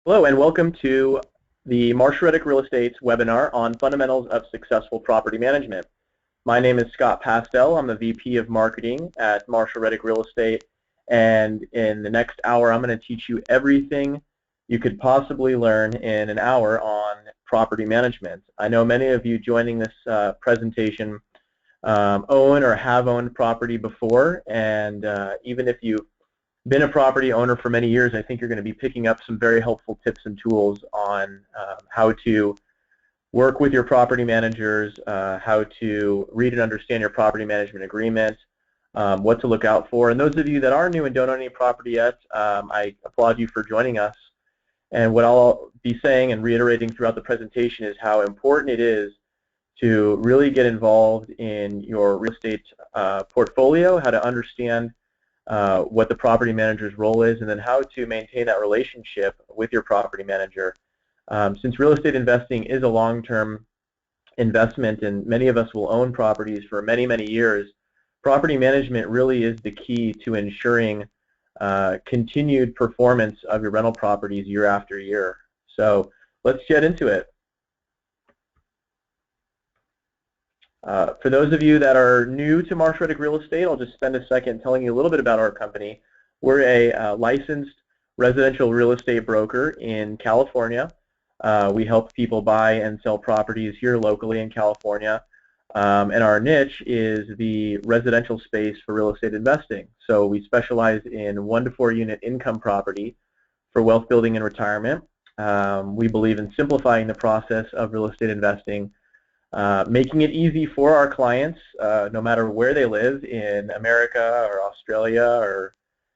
Hello and welcome to the Marshall Reddick Real Estate's webinar on fundamentals of successful property management. My name is Scott Pastel. I'm the VP of Marketing at Marshall Reddick Real Estate, and in the next hour I'm going to teach you everything you could possibly learn in an hour on property management. I know many of you joining this presentation own or have owned property before, and even if you've been a property owner for many years, I think you're going to be picking up some very helpful tips and tools on how to work with your property managers, how to read and understand your property management agreement, what to look out for. And those of you that are new and don't own any property yet, I applaud you for joining us. And what I'll be saying and reiterating throughout the presentation is how important it is to really get involved in your real estate portfolio, how to understand what the property manager's role is, and then how to maintain that relationship with your property manager. Since real estate investing is a long-term investment and many of us will own properties for many, many years, property management really is the key to ensuring continued performance of your rental properties year after year. So let's get into it. For those of you that are new to Marshall Reddick Real Estate, I'll just spend a second telling you a little bit about our company. We're a licensed residential real estate broker in California. We help people buy and sell properties here locally in California. And our niche is the residential space for real estate investing. So we specialize in 1 to 4 unit income property for wealth building and retirement. We believe in simplifying the process of real estate investing, making it easy for our clients, no matter where they live, in America or Australia or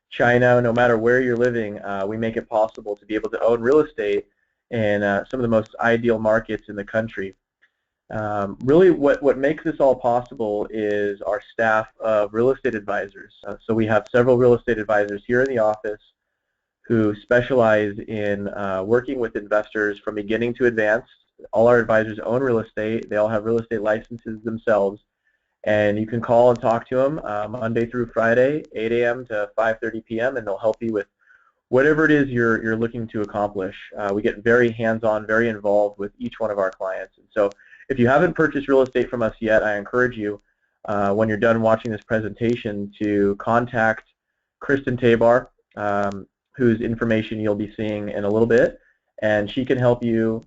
China, no matter where you're living, we make it possible to be able to own real estate in some of the most ideal markets in the country. Really what makes this all possible is our staff of real estate advisors. So we have several real estate advisors here in the office who specialize in working with investors from beginning to advanced. All our advisors own real estate. They all have real estate licenses themselves, and you can call and talk to them Monday through Friday, 8 a.m. to 5:30 p.m., and they'll help you with whatever it is you're looking to accomplish. We get very hands-on, very involved with each one of our clients. And so if you haven't purchased real estate from us yet, I encourage you, when you're done watching this presentation, to contact Kristen Tabar, whose information you'll be seeing in a little bit, and she can help you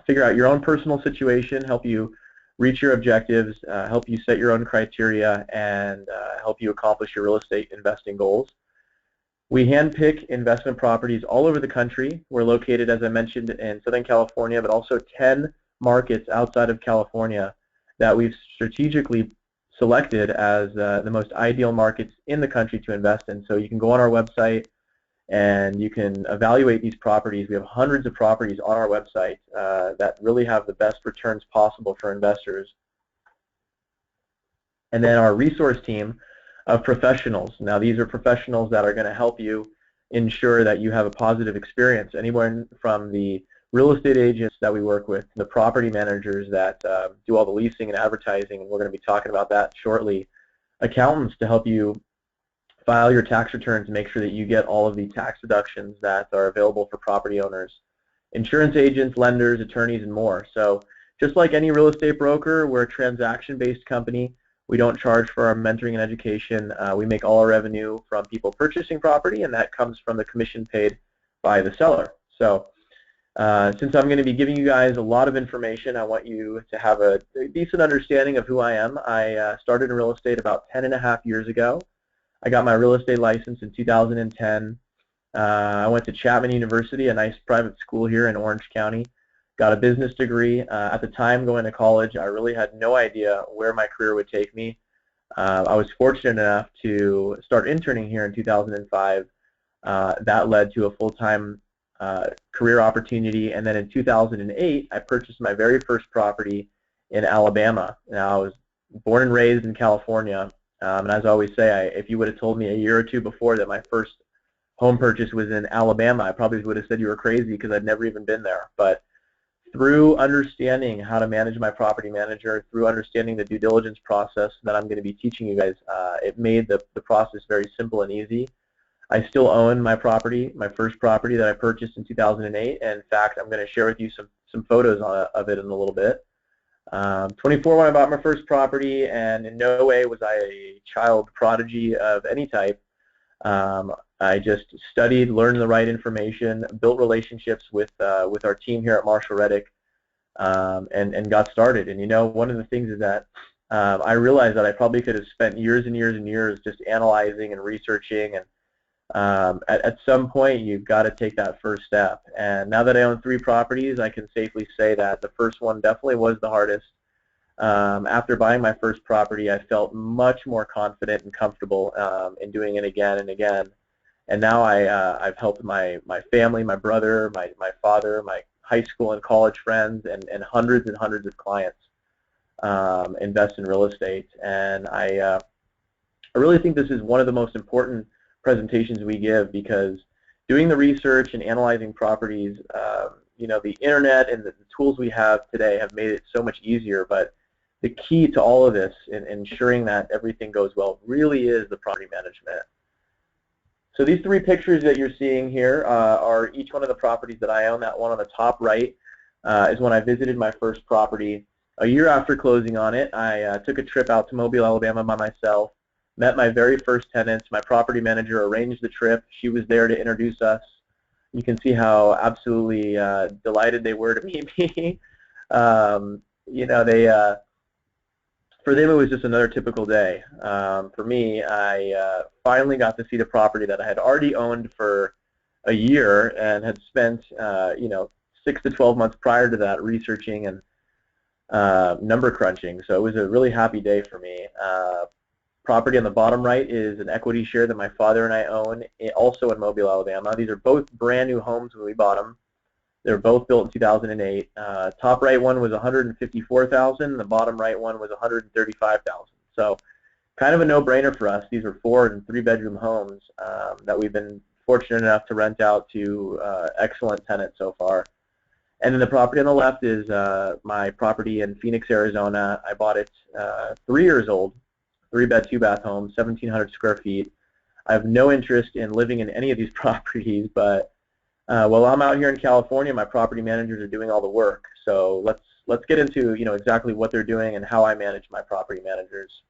figure out your own personal situation, help you reach your objectives, help you set your own criteria, and help you accomplish your real estate investing goals. We handpick investment properties all over the country. We're located, as I mentioned, in Southern California, but also 10 markets outside of California that we've strategically selected as the most ideal markets in the country to invest in. So you can go on our website and you can evaluate these properties. We have hundreds of properties on our website that really have the best returns possible for investors. And then our resource team of professionals. Now these are professionals that are going to help you ensure that you have a positive experience. Anyone from the real estate agents that we work with, the property managers that do all the leasing and advertising, and we're going to be talking about that shortly, accountants to help you file your tax returns and make sure that you get all of the tax deductions that are available for property owners, insurance agents, lenders, attorneys, and more. So just like any real estate broker, we're a transaction-based company. We don't charge for our mentoring and education. We make all our revenue from people purchasing property, and that comes from the commission paid by the seller. So since I'm going to be giving you guys a lot of information, I want you to have a decent understanding of who I am. I started in real estate about 10.5 years ago. I got my real estate license in 2010. I went to Chapman University, a nice private school here in Orange County. Got a business degree. At the time going to college, I really had no idea where my career would take me. I was fortunate enough to start interning here in 2005. That led to a full-time career opportunity, and then in 2008, I purchased my very first property in Alabama. Now, I was born and raised in California. And as I always say, if you would have told me a year or two before that my first home purchase was in Alabama, I probably would have said you were crazy because I'd never even been there. But through understanding how to manage my property manager, through understanding the due diligence process that I'm going to be teaching you guys, it made the process very simple and easy. I still own my property, my first property that I purchased in 2008, and in fact, I'm going to share with you some photos of it in a little bit. 24 when I bought my first property, and in no way was I a child prodigy of any type. I just studied, learned the right information, built relationships with our team here at Marshall Reddick, and got started. And you know, one of the things is that I realized that I probably could have spent years and years and years just analyzing and researching, and at some point you've got to take that first step. And now that I own 3 properties, I can safely say that the first one definitely was the hardest. After buying my first property, I felt much more confident and comfortable in doing it again and again. And now I've helped my family, my brother, my father, my high school and college friends, and hundreds and hundreds of clients invest in real estate. And I really think this is one of the most important presentations we give, because doing the research and analyzing properties, you know, the internet and the tools we have today have made it so much easier, but the key to all of this in ensuring that everything goes well really is the property management. So these 3 pictures that you're seeing here are each one of the properties that I own. That one on the top right is when I visited my first property. A year after closing on it, I took a trip out to Mobile, Alabama by myself, met my very first tenants. My property manager arranged the trip. She was there to introduce us. You can see how absolutely delighted they were to meet me. You know, for them it was just another typical day. For me, I finally got to see the property that I had already owned for a year and had spent you know, 6 to 12 months prior to that researching and number crunching. So it was a really happy day for me. Property on the bottom right is an equity share that my father and I own, also in Mobile, Alabama. These are both brand new homes when we bought them. They were both built in 2008. Top right one was $154,000. The bottom right one was $135,000. So kind of a no-brainer for us. These are 4 and 3-bedroom homes that we've been fortunate enough to rent out to excellent tenants so far. And then the property on the left is my property in Phoenix, Arizona. I bought it 3 years old, 3-bed, 2-bath home, 1,700 square feet. I have no interest in living in any of these properties, but while I'm out here in California, my property managers are doing all the work. So let's get into, you know, exactly what they're doing and how I manage my property managers.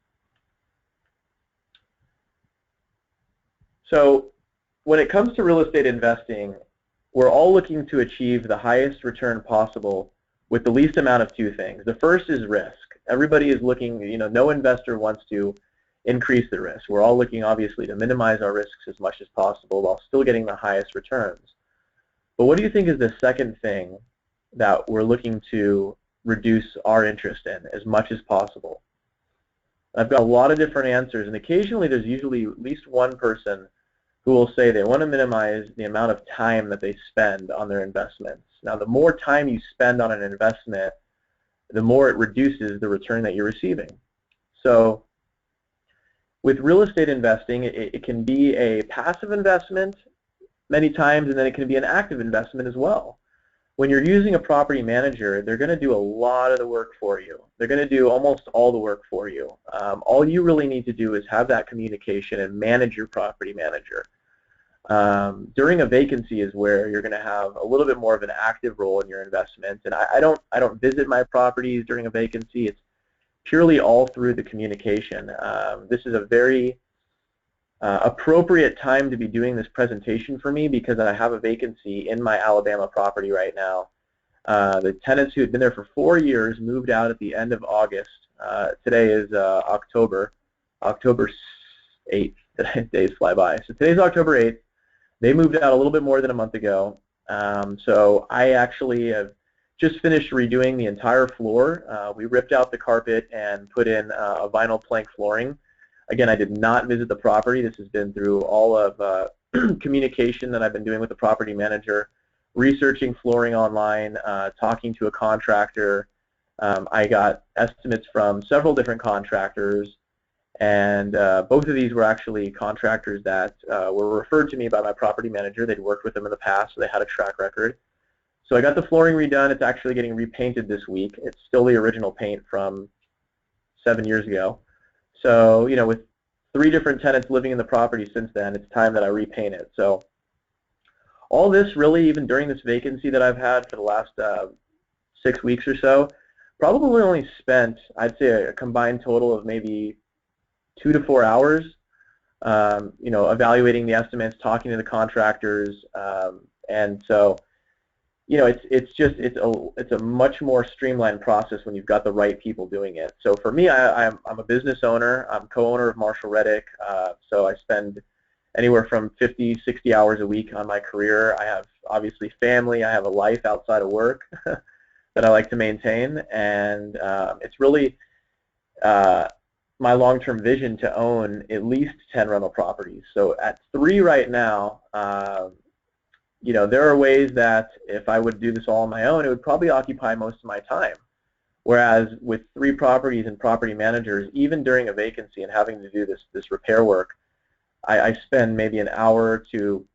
So when it comes to real estate investing, we're all looking to achieve the highest return possible with the least amount of 2 things. The first is risk. Everybody is looking, you know, no investor wants to increase the risk. We're all looking, obviously, to minimize our risks as much as possible while still getting the highest returns. But what do you think is the second thing that we're looking to reduce our interest in as much as possible? I've got a lot of different answers, and occasionally there's usually at least one person who will say they want to minimize the amount of time that they spend on their investments. Now, the more time you spend on an investment, the more it reduces the return that you're receiving. So with real estate investing, it can be a passive investment many times, and then it can be an active investment as well. When you're using a property manager, they're going to do a lot of the work for you. They're going to do almost all the work for you. All you really need to do is have that communication and manage your property manager. During a vacancy is where you're going to have a little bit more of an active role in your investment. And I don't visit my properties during a vacancy. It's purely all through the communication. This is a very appropriate time to be doing this presentation for me because I have a vacancy in my Alabama property right now. The tenants who had been there for 4 years moved out at the end of August. Today is October 8th. Days fly by. So today's October 8th. They moved out a little bit more than a month ago. So I actually have just finished redoing the entire floor. We ripped out the carpet and put in a vinyl plank flooring. Again, I did not visit the property. This has been through all of communication that I've been doing with the property manager, researching flooring online, talking to a contractor. I got estimates from several different contractors, and both of these were actually contractors that were referred to me by my property manager. They'd worked with them in the past, so they had a track record. So I got the flooring redone. It's actually getting repainted this week. It's still the original paint from 7 years ago. So, you know, with 3 different tenants living in the property since then. It's time that I repaint it. So all this really, even during this vacancy that I've had for the last 6 weeks or so, probably only spent, I'd say, a combined total of maybe 2 to 4 hours, you know, evaluating the estimates, talking to the contractors, and so, you know, it's a much more streamlined process when you've got the right people doing it. So for me, I'm a business owner. I'm co-owner of Marshall Reddick, so I spend anywhere from 50, 60 hours a week on my career. I have obviously family. I have a life outside of work that I like to maintain, and it's really my long-term vision to own at least 10 rental properties. So at 3 right now, you know, there are ways that if I would do this all on my own, it would probably occupy most of my time. Whereas with 3 properties and property managers, even during a vacancy and having to do this repair work, I spend maybe an hour to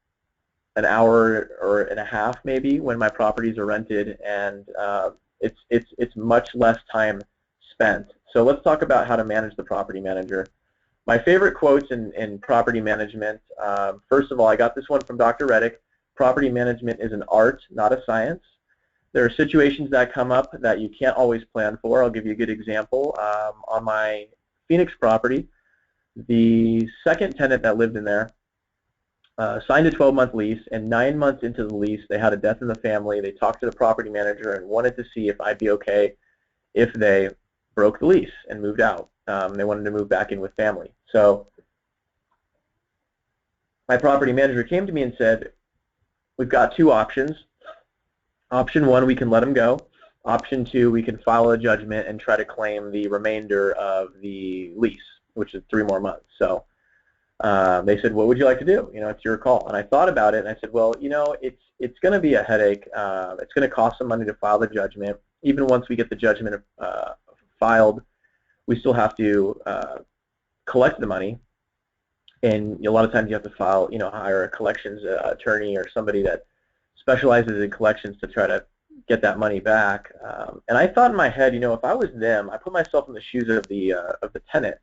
an hour or and a half maybe when my properties are rented, and it's much less time spent. So let's talk about how to manage the property manager. My favorite quotes in property management, first of all, I got this one from Dr. Reddick: property management is an art, not a science. There are situations that come up that you can't always plan for. I'll give you a good example. On my Phoenix property, the second tenant that lived in there signed a 12-month lease, and 9 months into the lease, they had a death in the family. They talked to the property manager and wanted to see if I'd be okay if they broke the lease and moved out. They wanted to move back in with family. So my property manager came to me and said, we've got 2 options. Option 1, we can let them go. Option 2, we can file a judgment and try to claim the remainder of the lease, which is 3 more months. So they said, what would you like to do? You know, it's your call. And I thought about it, and I said, well, you know, it's going to be a headache. It's going to cost some money to file the judgment. Even once we get the judgment filed, we still have to collect the money. And a lot of times you have to file, you know, hire a collections attorney or somebody that specializes in collections to try to get that money back. And I thought in my head, you know, if I was them, I put myself in the shoes of the tenant.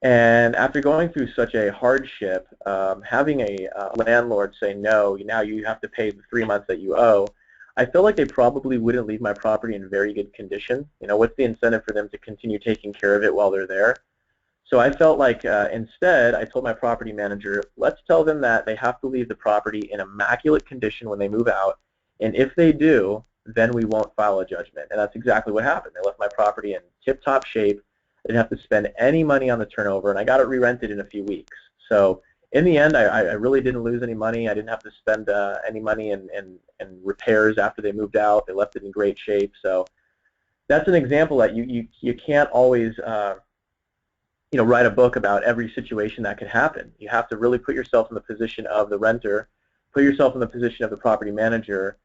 And after going through such a hardship, having a landlord say, no, now you have to pay the 3 months that you owe, I feel like they probably wouldn't leave my property in very good condition. You know, what's the incentive for them to continue taking care of it while they're there? So I felt like instead, I told my property manager, let's tell them that they have to leave the property in immaculate condition when they move out, and if they do, then we won't file a judgment. And that's exactly what happened. They left my property in tip-top shape. I didn't have to spend any money on the turnover, and I got it re-rented in a few weeks. So in the end, I really didn't lose any money. I didn't have to spend any money in repairs after they moved out. They left it in great shape. So that's an example that you can't always you know, write a book about every situation that could happen. You have to really put yourself in the position of the renter, put yourself in the position of the property manager,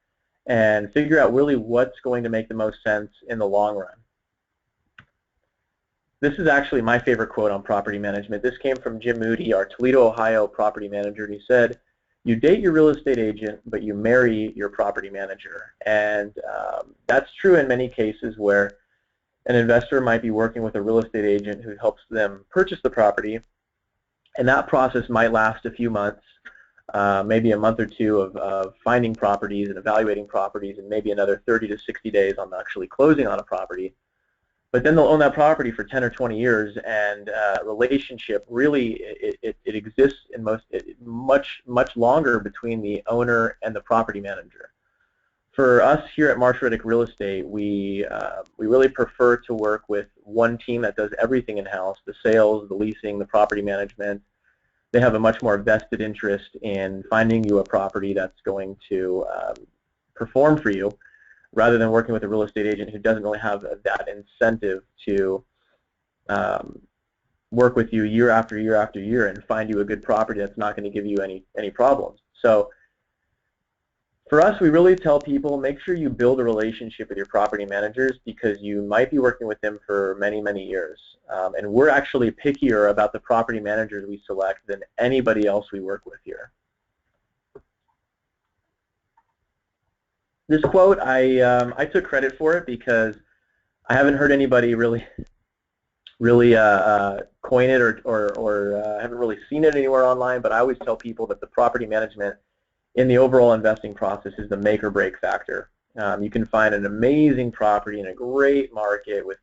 and figure out really what's going to make the most sense in the long run. This is actually my favorite quote on property management. This came from Jim Moody, our Toledo, Ohio property manager, and he said, you date your real estate agent, but you marry your property manager. And that's true in many cases where an investor might be working with a real estate agent who helps them purchase the property, and that process might last a few months, maybe a month or 2 of finding properties and evaluating properties, and maybe another 30 to 60 days on actually closing on a property. But then they'll own that property for 10 or 20 years, and relationship really it exists in much longer between the owner and the property manager. For us here at Marshall Reddick Real Estate, we really prefer to work with one team that does everything in-house: the sales, the leasing, the property management. They have a much more vested interest in finding you a property that's going to perform for you, rather than working with a real estate agent who doesn't really have that incentive to work with you year after year after year and find you a good property that's not going to give you any problems. So for us, we really tell people, make sure you build a relationship with your property managers, because you might be working with them for many, many years. And we're actually pickier about the property managers we select than anybody else we work with here. This quote, I took credit for it because I haven't heard anybody really really coin it or haven't really seen it anywhere online, but I always tell people that the property management in the overall investing process is the make or break factor. You can find an amazing property in a great market with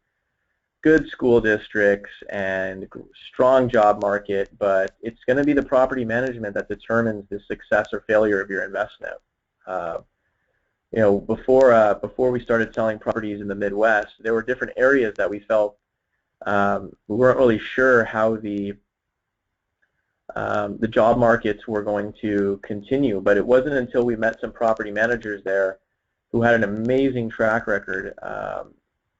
good school districts and strong job market, but it's going to be the property management that determines the success or failure of your investment. Before we started selling properties in the Midwest, there were different areas that we felt we weren't really sure how the job markets were going to continue, but it wasn't until we met some property managers there who had an amazing track record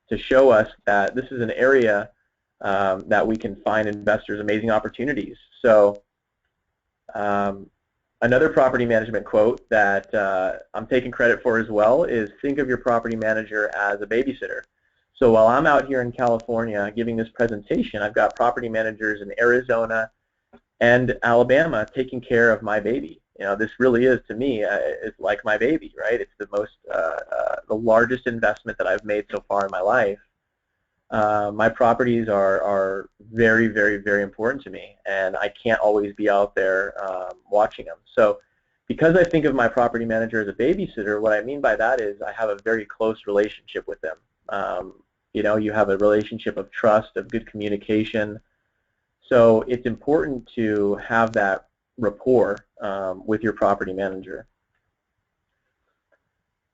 to show us that this is an area that we can find investors amazing opportunities. So another property management quote that I'm taking credit for as well is think of your property manager as a babysitter. So while I'm out here in California giving this presentation, I've got property managers in Arizona and Alabama taking care of my baby. This really is, to me, it's like my baby, right? It's the largest investment that I've made so far in my life. My properties are very, very, very important to me, and I can't always be out there watching them. So because I think of my property manager as a babysitter, what I mean by that is I have a very close relationship with them. You have a relationship of trust, of good communication. So it's important to have that rapport with your property manager.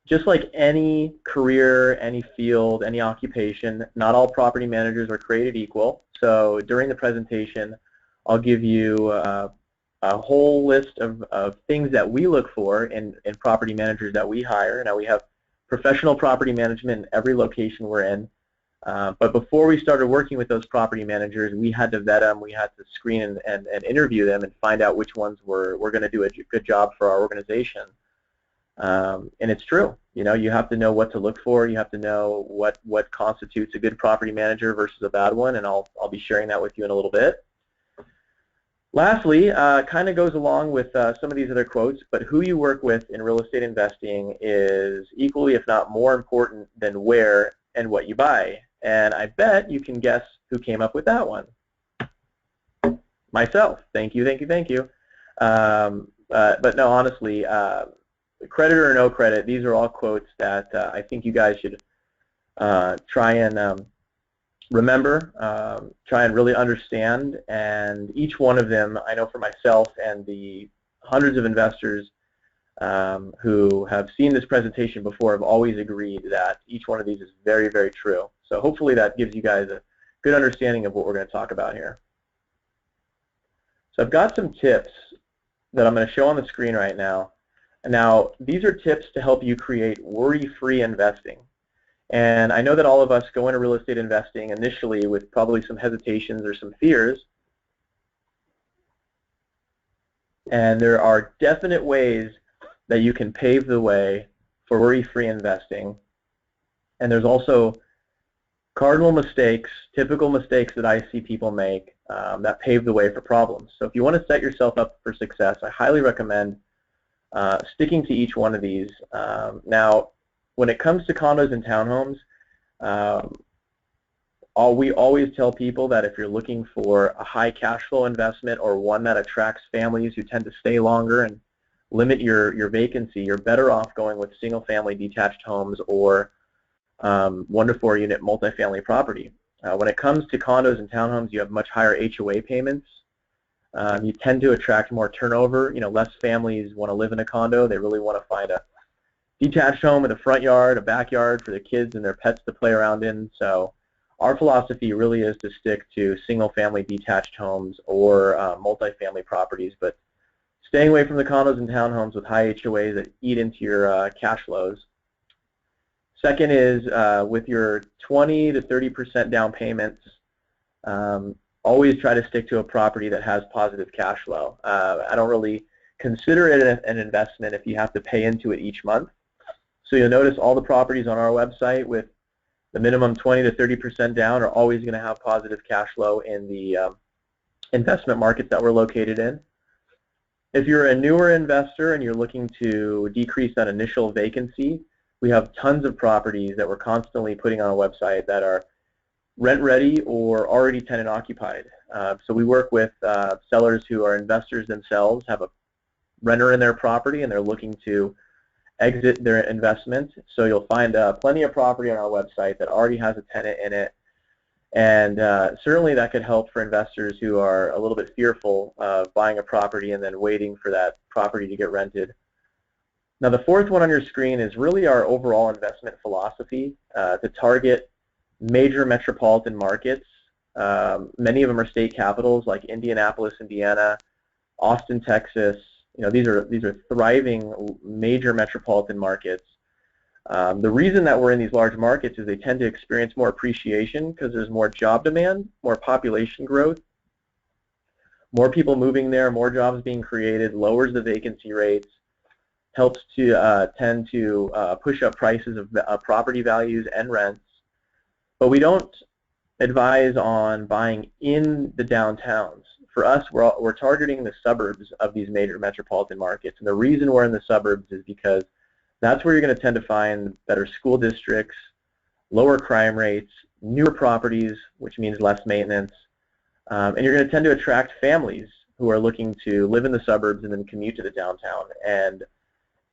Just like any career, any field, any occupation, not all property managers are created equal. So during the presentation, I'll give you a whole list of things that we look for in property managers that we hire. Now we have professional property management in every location we're in. But before we started working with those property managers, we had to vet them, we had to screen and interview them and find out which ones were going to do a good job for our organization. And it's true. You have to know what to look for. You have to know what constitutes a good property manager versus a bad one, and I'll be sharing that with you in a little bit. Lastly, kind of goes along with some of these other quotes, but who you work with in real estate investing is equally, if not more important than where and what you buy. And I bet you can guess who came up with that one. Myself. Thank you, thank you, thank you. But no, honestly, credit or no credit, these are all quotes that I think you guys should try and remember, try and really understand. And each one of them, I know for myself and the hundreds of investors who have seen this presentation before have always agreed that each one of these is very, very true. So hopefully that gives you guys a good understanding of what we're going to talk about here. So I've got some tips that I'm going to show on the screen right now. Now, these are tips to help you create worry-free investing. And I know that all of us go into real estate investing initially with probably some hesitations or some fears. And there are definite ways that you can pave the way for worry-free investing. And there's also cardinal mistakes, typical mistakes that I see people make that pave the way for problems. So if you want to set yourself up for success, I highly recommend sticking to each one of these. Now, when it comes to condos and townhomes, we always tell people that if you're looking for a high cash flow investment or one that attracts families who tend to stay longer and limit your vacancy, you're better off going with single-family detached homes or 1 to 4 unit multifamily property. When it comes to condos and townhomes, you have much higher HOA payments. You tend to attract more turnover. Less families want to live in a condo. They really want to find a detached home with a front yard, a backyard for the kids and their pets to play around in. So our philosophy really is to stick to single-family detached homes or multifamily properties, but staying away from the condos and townhomes with high HOAs that eat into your cash flows. Second is with your 20 to 30% down payments, always try to stick to a property that has positive cash flow. I don't really consider it an investment if you have to pay into it each month. So you'll notice all the properties on our website with the minimum 20 to 30% down are always going to have positive cash flow in the investment markets that we're located in. If you're a newer investor and you're looking to decrease that initial vacancy, we have tons of properties that we're constantly putting on our website that are rent ready or already tenant occupied. So we work with sellers who are investors themselves, have a renter in their property, and they're looking to exit their investment. So you'll find plenty of property on our website that already has a tenant in it, and certainly that could help for investors who are a little bit fearful of buying a property and then waiting for that property to get rented. Now the fourth one on your screen is really our overall investment philosophy to target major metropolitan markets. Many of them are state capitals like Indianapolis, Indiana, Austin, Texas. You know, these are thriving major metropolitan markets. The reason that we're in these large markets is they tend to experience more appreciation because there's more job demand, more population growth, more people moving there, more jobs being created, lowers the vacancy rates, helps to tend to push up prices of property values and rents. But we don't advise on buying in the downtowns. For us, we're targeting the suburbs of these major metropolitan markets. And the reason we're in the suburbs is because that's where you're going to tend to find better school districts, lower crime rates, newer properties, which means less maintenance, and you're going to tend to attract families who are looking to live in the suburbs and then commute to the downtown. And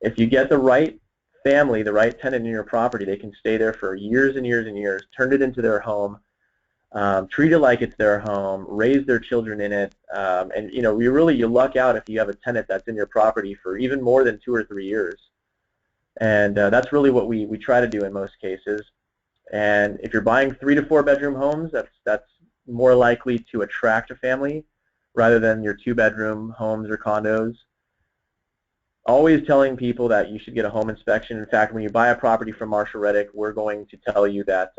if you get the right family, the right tenant in your property, they can stay there for years and years and years, turn it into their home, treat it like it's their home, raise their children in it, and you know, you luck out if you have a tenant that's in your property for even more than 2 or 3 years. And that's really what we try to do in most cases. And if you're buying 3 to 4 bedroom homes, that's more likely to attract a family rather than your 2-bedroom homes or condos. Always telling people that you should get a home inspection. In fact, when you buy a property from Marshall Reddick, we're going to tell you that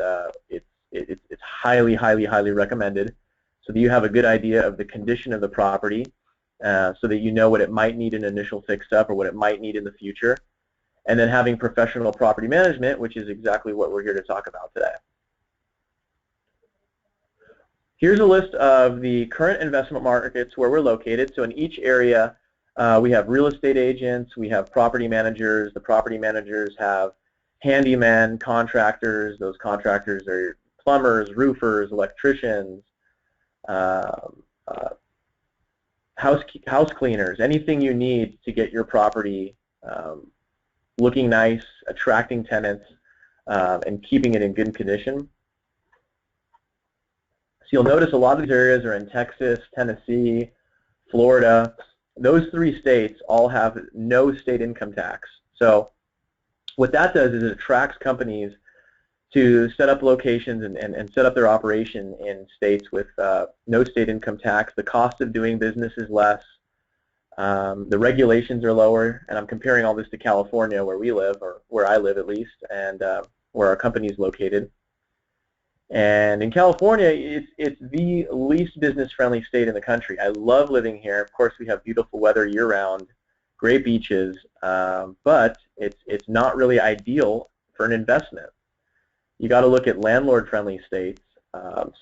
it's highly, highly, highly recommended, so that you have a good idea of the condition of the property, so that you know what it might need an initial fix-up or what it might need in the future. And then having professional property management, which is exactly what we're here to talk about today. Here's a list of the current investment markets where we're located. So in each area, we have real estate agents, we have property managers. The property managers have handymen, contractors. Those contractors are plumbers, roofers, electricians, house cleaners, anything you need to get your property looking nice, attracting tenants, and keeping it in good condition. So you'll notice a lot of these areas are in Texas, Tennessee, Florida. Those 3 states all have no state income tax. So what that does is it attracts companies to set up locations and set up their operation in states with no state income tax. The cost of doing business is less. The regulations are lower, and I'm comparing all this to California where we live, or where I live at least, and where our company is located. And in California, it's the least business-friendly state in the country. I love living here. Of course, we have beautiful weather year-round, great beaches, but it's not really ideal for an investment. You got to look at landlord-friendly states,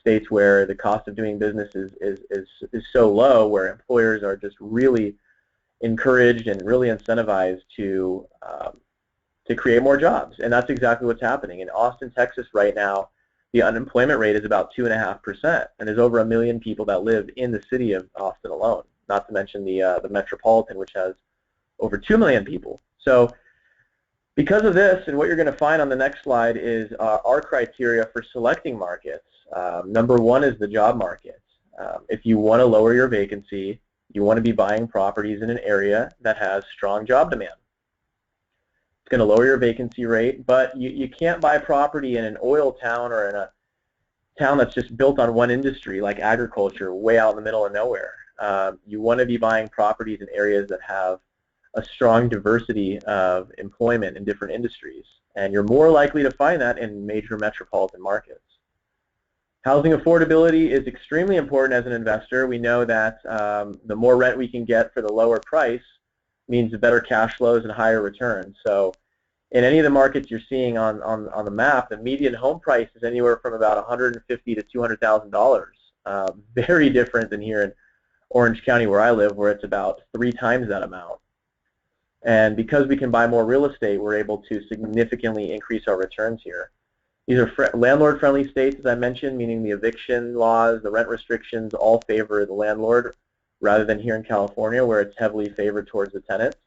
states where the cost of doing business is so low, where employers are just really encouraged and really incentivized to create more jobs. And that's exactly what's happening. In Austin, Texas right now, the unemployment rate is about 2.5%, and there's over 1 million people that live in the city of Austin alone, not to mention the metropolitan, which has over 2 million people. So because of this, and what you're going to find on the next slide is our criteria for selecting markets. Number 1 is the job market. If you want to lower your vacancy, you want to be buying properties in an area that has strong job demand. It's going to lower your vacancy rate, but you can't buy property in an oil town or in a town that's just built on one industry like agriculture way out in the middle of nowhere. You want to be buying properties in areas that have a strong diversity of employment in different industries, and you're more likely to find that in major metropolitan markets. Housing affordability is extremely important as an investor. We know that the more rent we can get for the lower price means the better cash flows and higher returns. So in any of the markets you're seeing on the map, the median home price is anywhere from about $150,000 to $200,000. Very different than here in Orange County where I live, where it's about 3 times that amount. And because we can buy more real estate, we're able to significantly increase our returns here. These are landlord-friendly states, as I mentioned, meaning the eviction laws, the rent restrictions all favor the landlord, rather than here in California where it's heavily favored towards the tenants.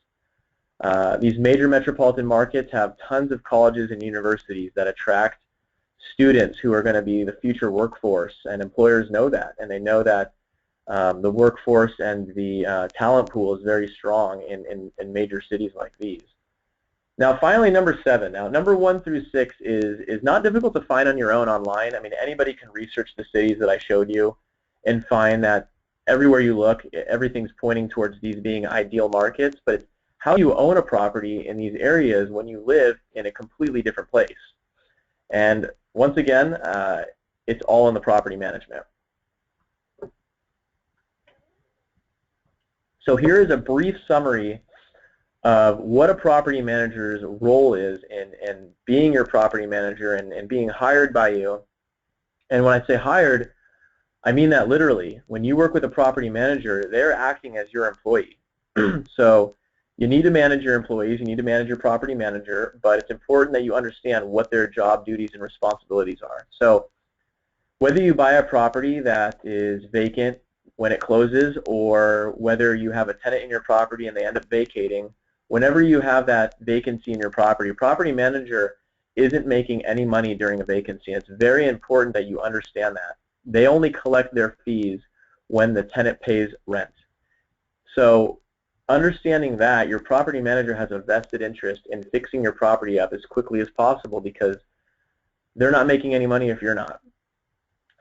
These major metropolitan markets have tons of colleges and universities that attract students who are going to be the future workforce, and employers know that, and they know that the workforce and the talent pool is very strong in major cities like these. Now finally, number 7. Now number 1 through 6 is not difficult to find on your own online. I mean, anybody can research the cities that I showed you and find that everywhere you look, everything's pointing towards these being ideal markets, but it's how you own a property in these areas when you live in a completely different place. And once again, it's all in the property management. So here is a brief summary of what a property manager's role is in being your property manager and being hired by you. And when I say hired, I mean that literally. When you work with a property manager, they're acting as your employee. So you need to manage your employees, you need to manage your property manager, but it's important that you understand what their job duties and responsibilities are. So whether you buy a property that is vacant when it closes, or whether you have a tenant in your property and they end up vacating, whenever you have that vacancy in your property manager isn't making any money during a vacancy. It's very important that you understand that. They only collect their fees when the tenant pays rent. So understanding that, your property manager has a vested interest in fixing your property up as quickly as possible, because they're not making any money if you're not.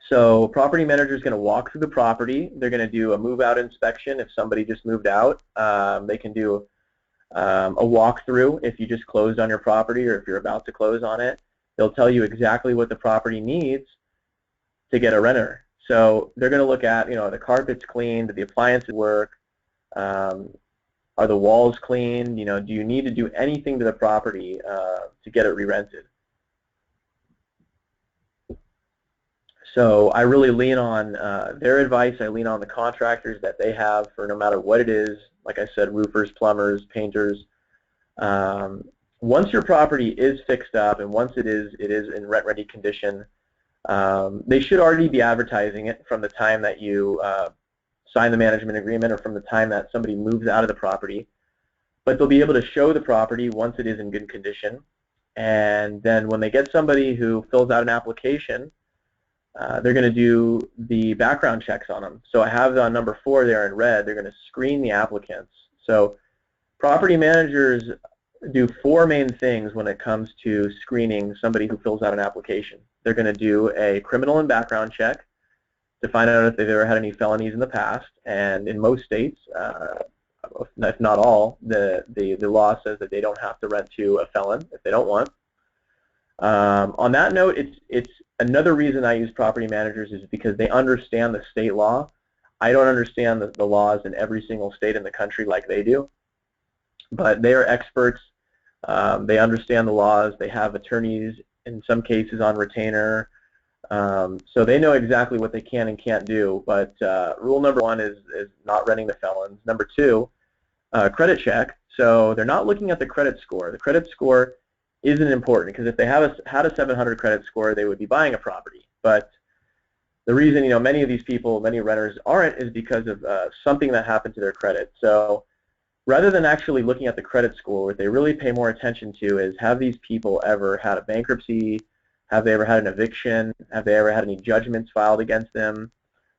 So property manager is going to walk through the property. They're going to do a move-out inspection if somebody just moved out. They can do a walkthrough if you just closed on your property or if you're about to close on it. They'll tell you exactly what the property needs to get a renter. So they're going to look at, the carpet's clean, do the appliances work, are the walls clean, do you need to do anything to the property to get it re-rented. So I really lean on their advice. I lean on the contractors that they have for no matter what it is. Like I said, roofers, plumbers, painters. Once your property is fixed up and once it is in rent-ready condition, they should already be advertising it from the time that you sign the management agreement or from the time that somebody moves out of the property. But they'll be able to show the property once it is in good condition. And then when they get somebody who fills out an application, they're going to do the background checks on them. So I have on number 4 there in red, they're going to screen the applicants. So property managers do 4 main things when it comes to screening somebody who fills out an application. They're going to do a criminal and background check to find out if they've ever had any felonies in the past. And in most states, if not all, the law says that they don't have to rent to a felon if they don't want. On that note, it's another reason I use property managers is because they understand the state law. I don't understand the laws in every single state in the country like they do, but they are experts. They understand the laws. They have attorneys in some cases on retainer, so they know exactly what they can and can't do. But rule number 1 is not renting to felons. Number 2, credit check. So they're not looking at the credit score. The credit score isn't important, because if they had a 700 credit score, they would be buying a property. But the reason many of these people, many renters aren't, is because of something that happened to their credit. So rather than actually looking at the credit score, what they really pay more attention to is, have these people ever had a bankruptcy? Have they ever had an eviction? Have they ever had any judgments filed against them?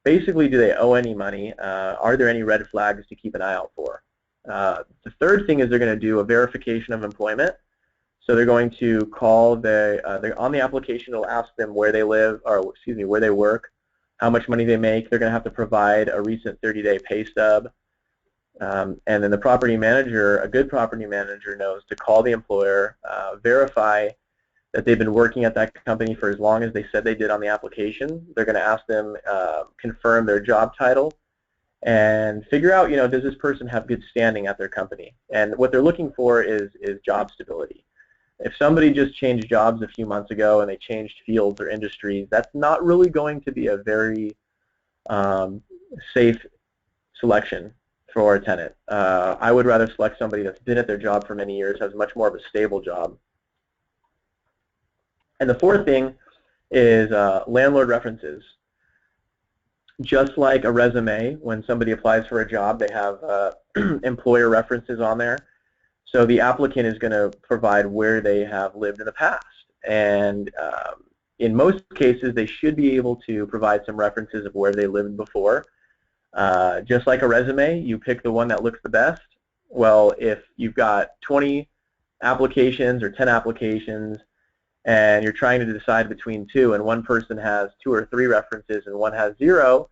Basically, do they owe any money? Are there any red flags to keep an eye out for? The third thing is they're going to do a verification of employment. So they're going to call they're on the application. It'll ask them where they live, or excuse me, where they work, how much money they make. They're going to have to provide a recent 30-day pay stub. And then the property manager, a good property manager, knows to call the employer, verify that they've been working at that company for as long as they said they did on the application. They're going to ask them, confirm their job title, and figure out, does this person have good standing at their company? And what they're looking for is job stability. If somebody just changed jobs a few months ago and they changed fields or industries, that's not really going to be a very safe selection for a tenant. I would rather select somebody that's been at their job for many years, has much more of a stable job. And the fourth thing is landlord references. Just like a resume, when somebody applies for a job, they have employer references on there. So the applicant is going to provide where they have lived in the past. And in most cases, they should be able to provide some references of where they lived before. Just like a resume, you pick the one that looks the best. Well, if you've got 20 applications or 10 applications and you're trying to decide between two, and one person has 2 or 3 references and one has 0,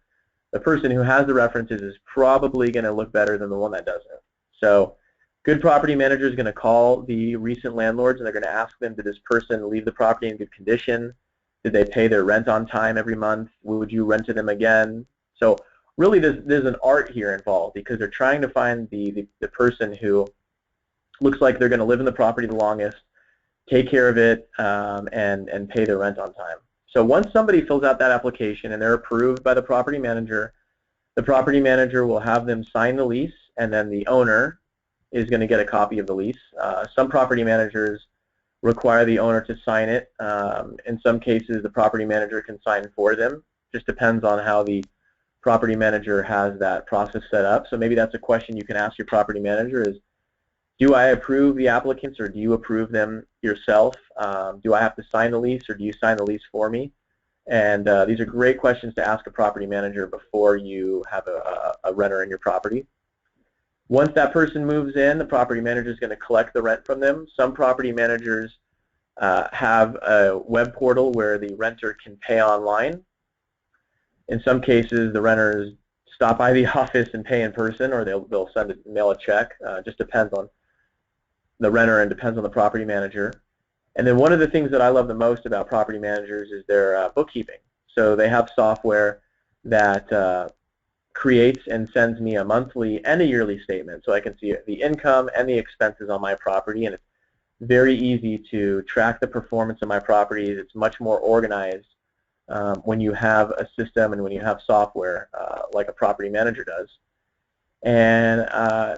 the person who has the references is probably going to look better than the one that doesn't. So good property manager is going to call the recent landlords and they're going to ask them, did this person leave the property in good condition? Did they pay their rent on time every month? Would you rent to them again? So really there's an art here involved, because they're trying to find the person who looks like they're going to live in the property the longest, take care of it, and pay their rent on time. So once somebody fills out that application and they're approved by the property manager will have them sign the lease, and then the owner is going to get a copy of the lease. Some property managers require the owner to sign it. In some cases, the property manager can sign for them. Just depends on how the property manager has that process set up. So maybe that's a question you can ask your property manager is, do I approve the applicants or do you approve them yourself? Do I have to sign the lease or do you sign the lease for me? And these are great questions to ask a property manager before you have a renter in your property. Once that person moves in, the property manager is going to collect the rent from them. Some property managers have a web portal where the renter can pay online. In some cases, the renters stop by the office and pay in person, or they'll mail a check. Just depends on the renter and depends on the property manager. And then one of the things that I love the most about property managers is their bookkeeping. So they have software that creates and sends me a monthly and a yearly statement, so I can see the income and the expenses on my property, and it's very easy to track the performance of my properties. It's much more organized when you have a system and when you have software like a property manager does. And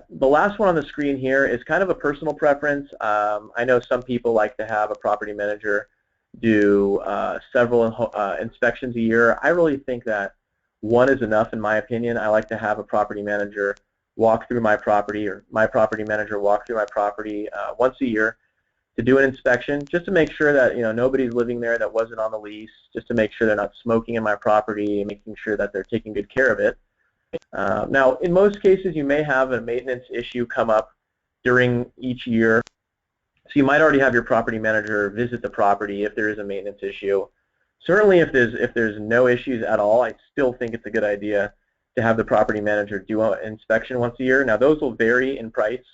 the last one on the screen here is kind of a personal preference. I know some people like to have a property manager do several inspections a year. I really think that one is enough, in my opinion. I like to have a property manager walk through my property, or my property manager walk through my property once a year to do an inspection, just to make sure that nobody's living there that wasn't on the lease, just to make sure they're not smoking in my property, making sure that they're taking good care of it. Now, in most cases, you may have a maintenance issue come up during each year, so you might already have your property manager visit the property if there is a maintenance issue. Certainly, if there's no issues at all, I still think it's a good idea to have the property manager do an inspection once a year. Now, those will vary in price.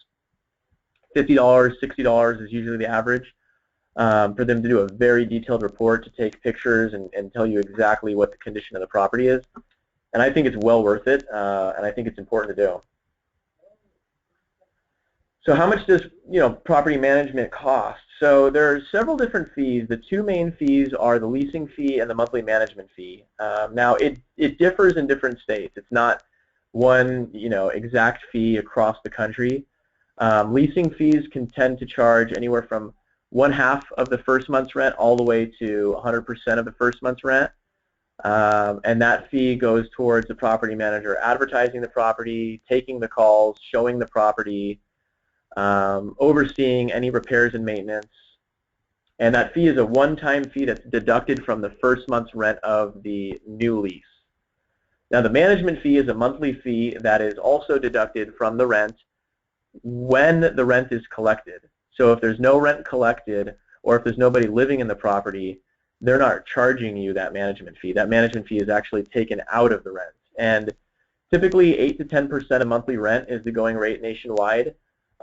$50, $60 is usually the average for them to do a very detailed report, to take pictures and tell you exactly what the condition of the property is. And I think it's well worth it, and I think it's important to do. So how much does property management cost? So there are several different fees. The two main fees are the leasing fee and the monthly management fee. Now it differs in different states. It's not one exact fee across the country. Leasing fees can tend to charge anywhere from 1/2 of the first month's rent all the way to 100% of the first month's rent. And that fee goes towards the property manager advertising the property, taking the calls, showing the property, overseeing any repairs and maintenance. And that fee is a one-time fee that's deducted from the first month's rent of the new lease. Now, the management fee is a monthly fee that is also deducted from the rent when the rent is collected. So if there's no rent collected, or if there's nobody living in the property, they're not charging you that management fee. That management fee is actually taken out of the rent. And typically 8 to 10% of monthly rent is the going rate nationwide.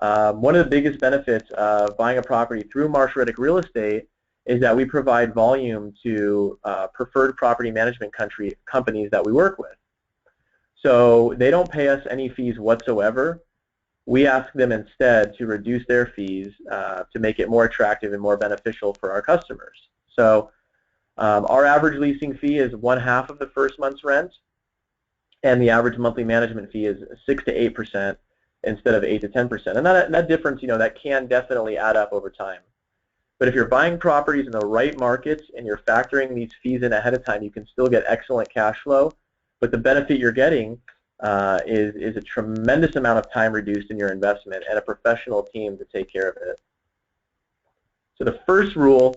One of the biggest benefits of buying a property through Marsh Reddick Real Estate is that we provide volume to preferred property management companies that we work with. So they don't pay us any fees whatsoever. We ask them instead to reduce their fees to make it more attractive and more beneficial for our customers. So our average leasing fee is 1/2 of the first month's rent, and the average monthly management fee is 6 to 8% instead of 8 to 10%. And that difference, that can definitely add up over time. But if you're buying properties in the right markets and you're factoring these fees in ahead of time, you can still get excellent cash flow. But the benefit you're getting is a tremendous amount of time reduced in your investment and a professional team to take care of it. So the first rule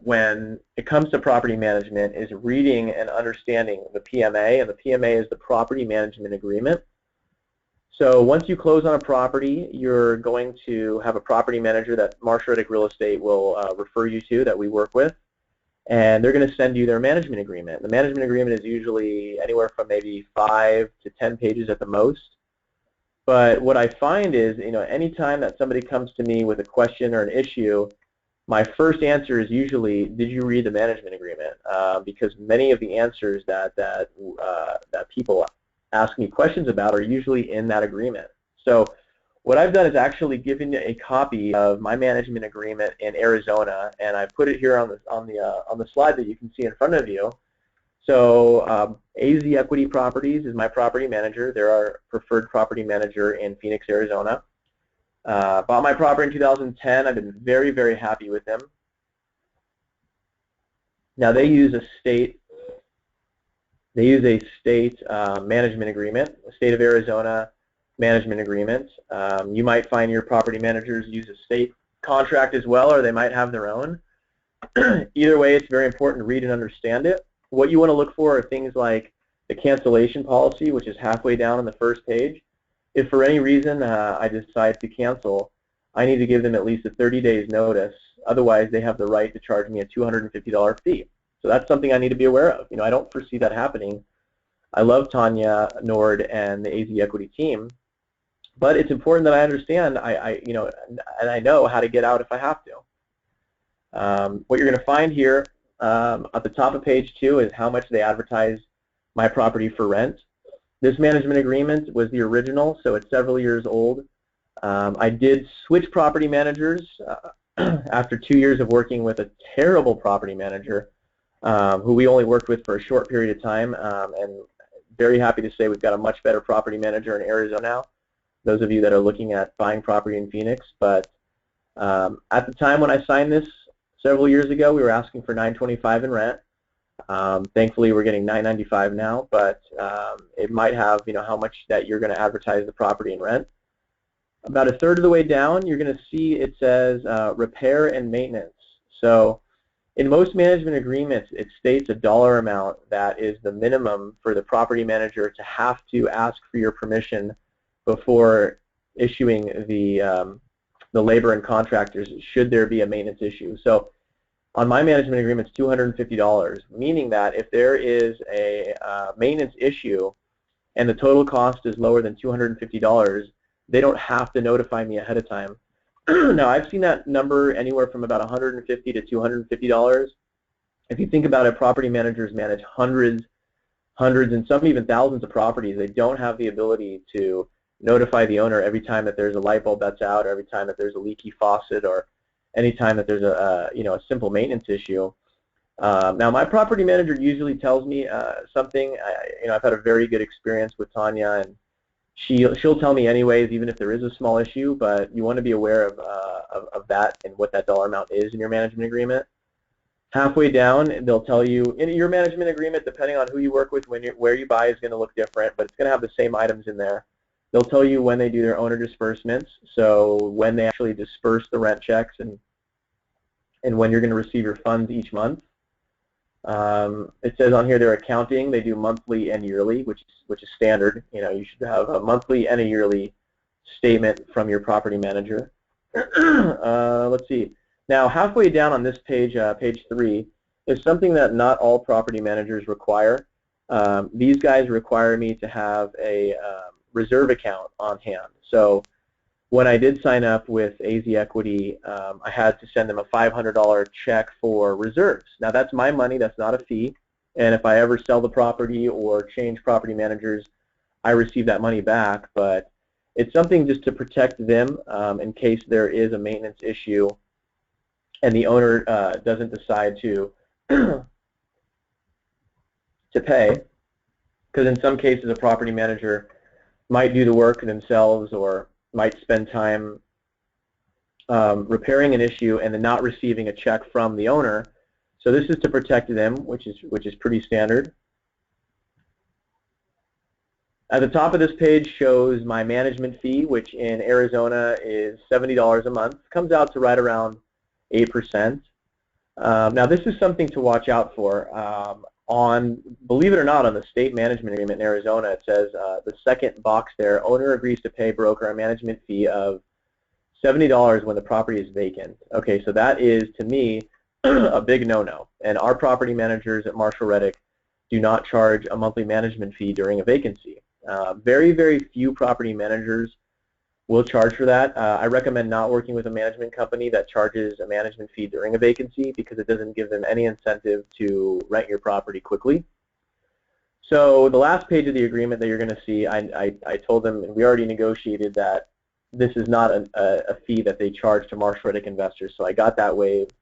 when it comes to property management is reading and understanding the PMA, and the PMA is the Property Management Agreement. So once you close on a property, you're going to have a property manager that Marsh Reddick Real Estate will refer you to, that we work with, and they're going to send you their management agreement. The management agreement is usually anywhere from maybe 5 to 10 pages at the most. But what I find is, anytime that somebody comes to me with a question or an issue, my first answer is usually, did you read the management agreement? Because many of the answers that people ask me questions about are usually in that agreement. So what I've done is actually given you a copy of my management agreement in Arizona, and I put it here on the slide that you can see in front of you. So AZ Equity Properties is my property manager. They're our preferred property manager in Phoenix, Arizona. Bought my property in 2010. I've been very, very happy with them. Now they use a state management agreement, a state of Arizona management agreement. You might find your property managers use a state contract as well, or they might have their own. Either way, it's very important to read and understand it. What you want to look for are things like the cancellation policy, which is halfway down on the first page. If for any reason I decide to cancel, I need to give them at least a 30 days notice. Otherwise, they have the right to charge me a $250 fee. So that's something I need to be aware of. I don't foresee that happening. I love Tanya, Nord, and the AZ Equity team, but it's important that I understand, and I know how to get out if I have to. What you're going to find here at the top of page 2 is how much they advertise my property for rent. This management agreement was the original, so it's several years old. I did switch property managers after 2 years of working with a terrible property manager who we only worked with for a short period of time, and very happy to say we've got a much better property manager in Arizona now, those of you that are looking at buying property in Phoenix. But at the time when I signed this several years ago, we were asking for $925 in rent. Thankfully, we're getting $995 now, but it might have, how much that you're going to advertise the property in rent. About a third of the way down, you're going to see it says repair and maintenance. So in most management agreements, it states a dollar amount that is the minimum for the property manager to have to ask for your permission before issuing the labor and contractors should there be a maintenance issue. So on my management agreement, it's $250, meaning that if there is a maintenance issue and the total cost is lower than $250, they don't have to notify me ahead of time. Now, I've seen that number anywhere from about $150 to $250. If you think about it, property managers manage hundreds, and some even thousands of properties. They don't have the ability to notify the owner every time that there's a light bulb that's out, or every time that there's a leaky faucet, or any time that there's a simple maintenance issue. Now, my property manager usually tells me something. I've had a very good experience with Tanya, and she'll tell me anyways, even if there is a small issue. But you want to be aware of that and what that dollar amount is in your management agreement. Halfway down, they'll tell you in your management agreement, depending on who you work with, where you buy is going to look different, but it's going to have the same items in there. They'll tell you when they do their owner disbursements, so when they actually disperse the rent checks and when you're going to receive your funds each month. It says on here their accounting, they do monthly and yearly, which is standard. You should have a monthly and a yearly statement from your property manager. Let's see. Now, halfway down on this page, page 3, is something that not all property managers require. These guys require me to have a reserve account on hand. So when I did sign up with AZ Equity, I had to send them a $500 check for reserves. Now, that's my money. That's not a fee. And if I ever sell the property or change property managers, I receive that money back. But it's something just to protect them in case there is a maintenance issue and the owner doesn't decide to pay. Because in some cases, a property manager might do the work themselves or might spend time repairing an issue and then not receiving a check from the owner. So this is to protect them, which is pretty standard. At the top of this page shows my management fee, which in Arizona is $70 a month. Comes out to right around 8%. Now this is something to watch out for. Believe it or not, on the state management agreement in Arizona, it says the second box there, owner agrees to pay broker a management fee of $70 when the property is vacant. Okay, so that is, to me, a big no-no. And our property managers at Marshall Reddick do not charge a monthly management fee during a vacancy. Very, very few property managers will charge for that. I recommend not working with a management company that charges a management fee during a vacancy because it doesn't give them any incentive to rent your property quickly. So the last page of the agreement that you're going to see, I told them, and we already negotiated that this is not a fee that they charge to Marshall Reddick investors, so I got that waived.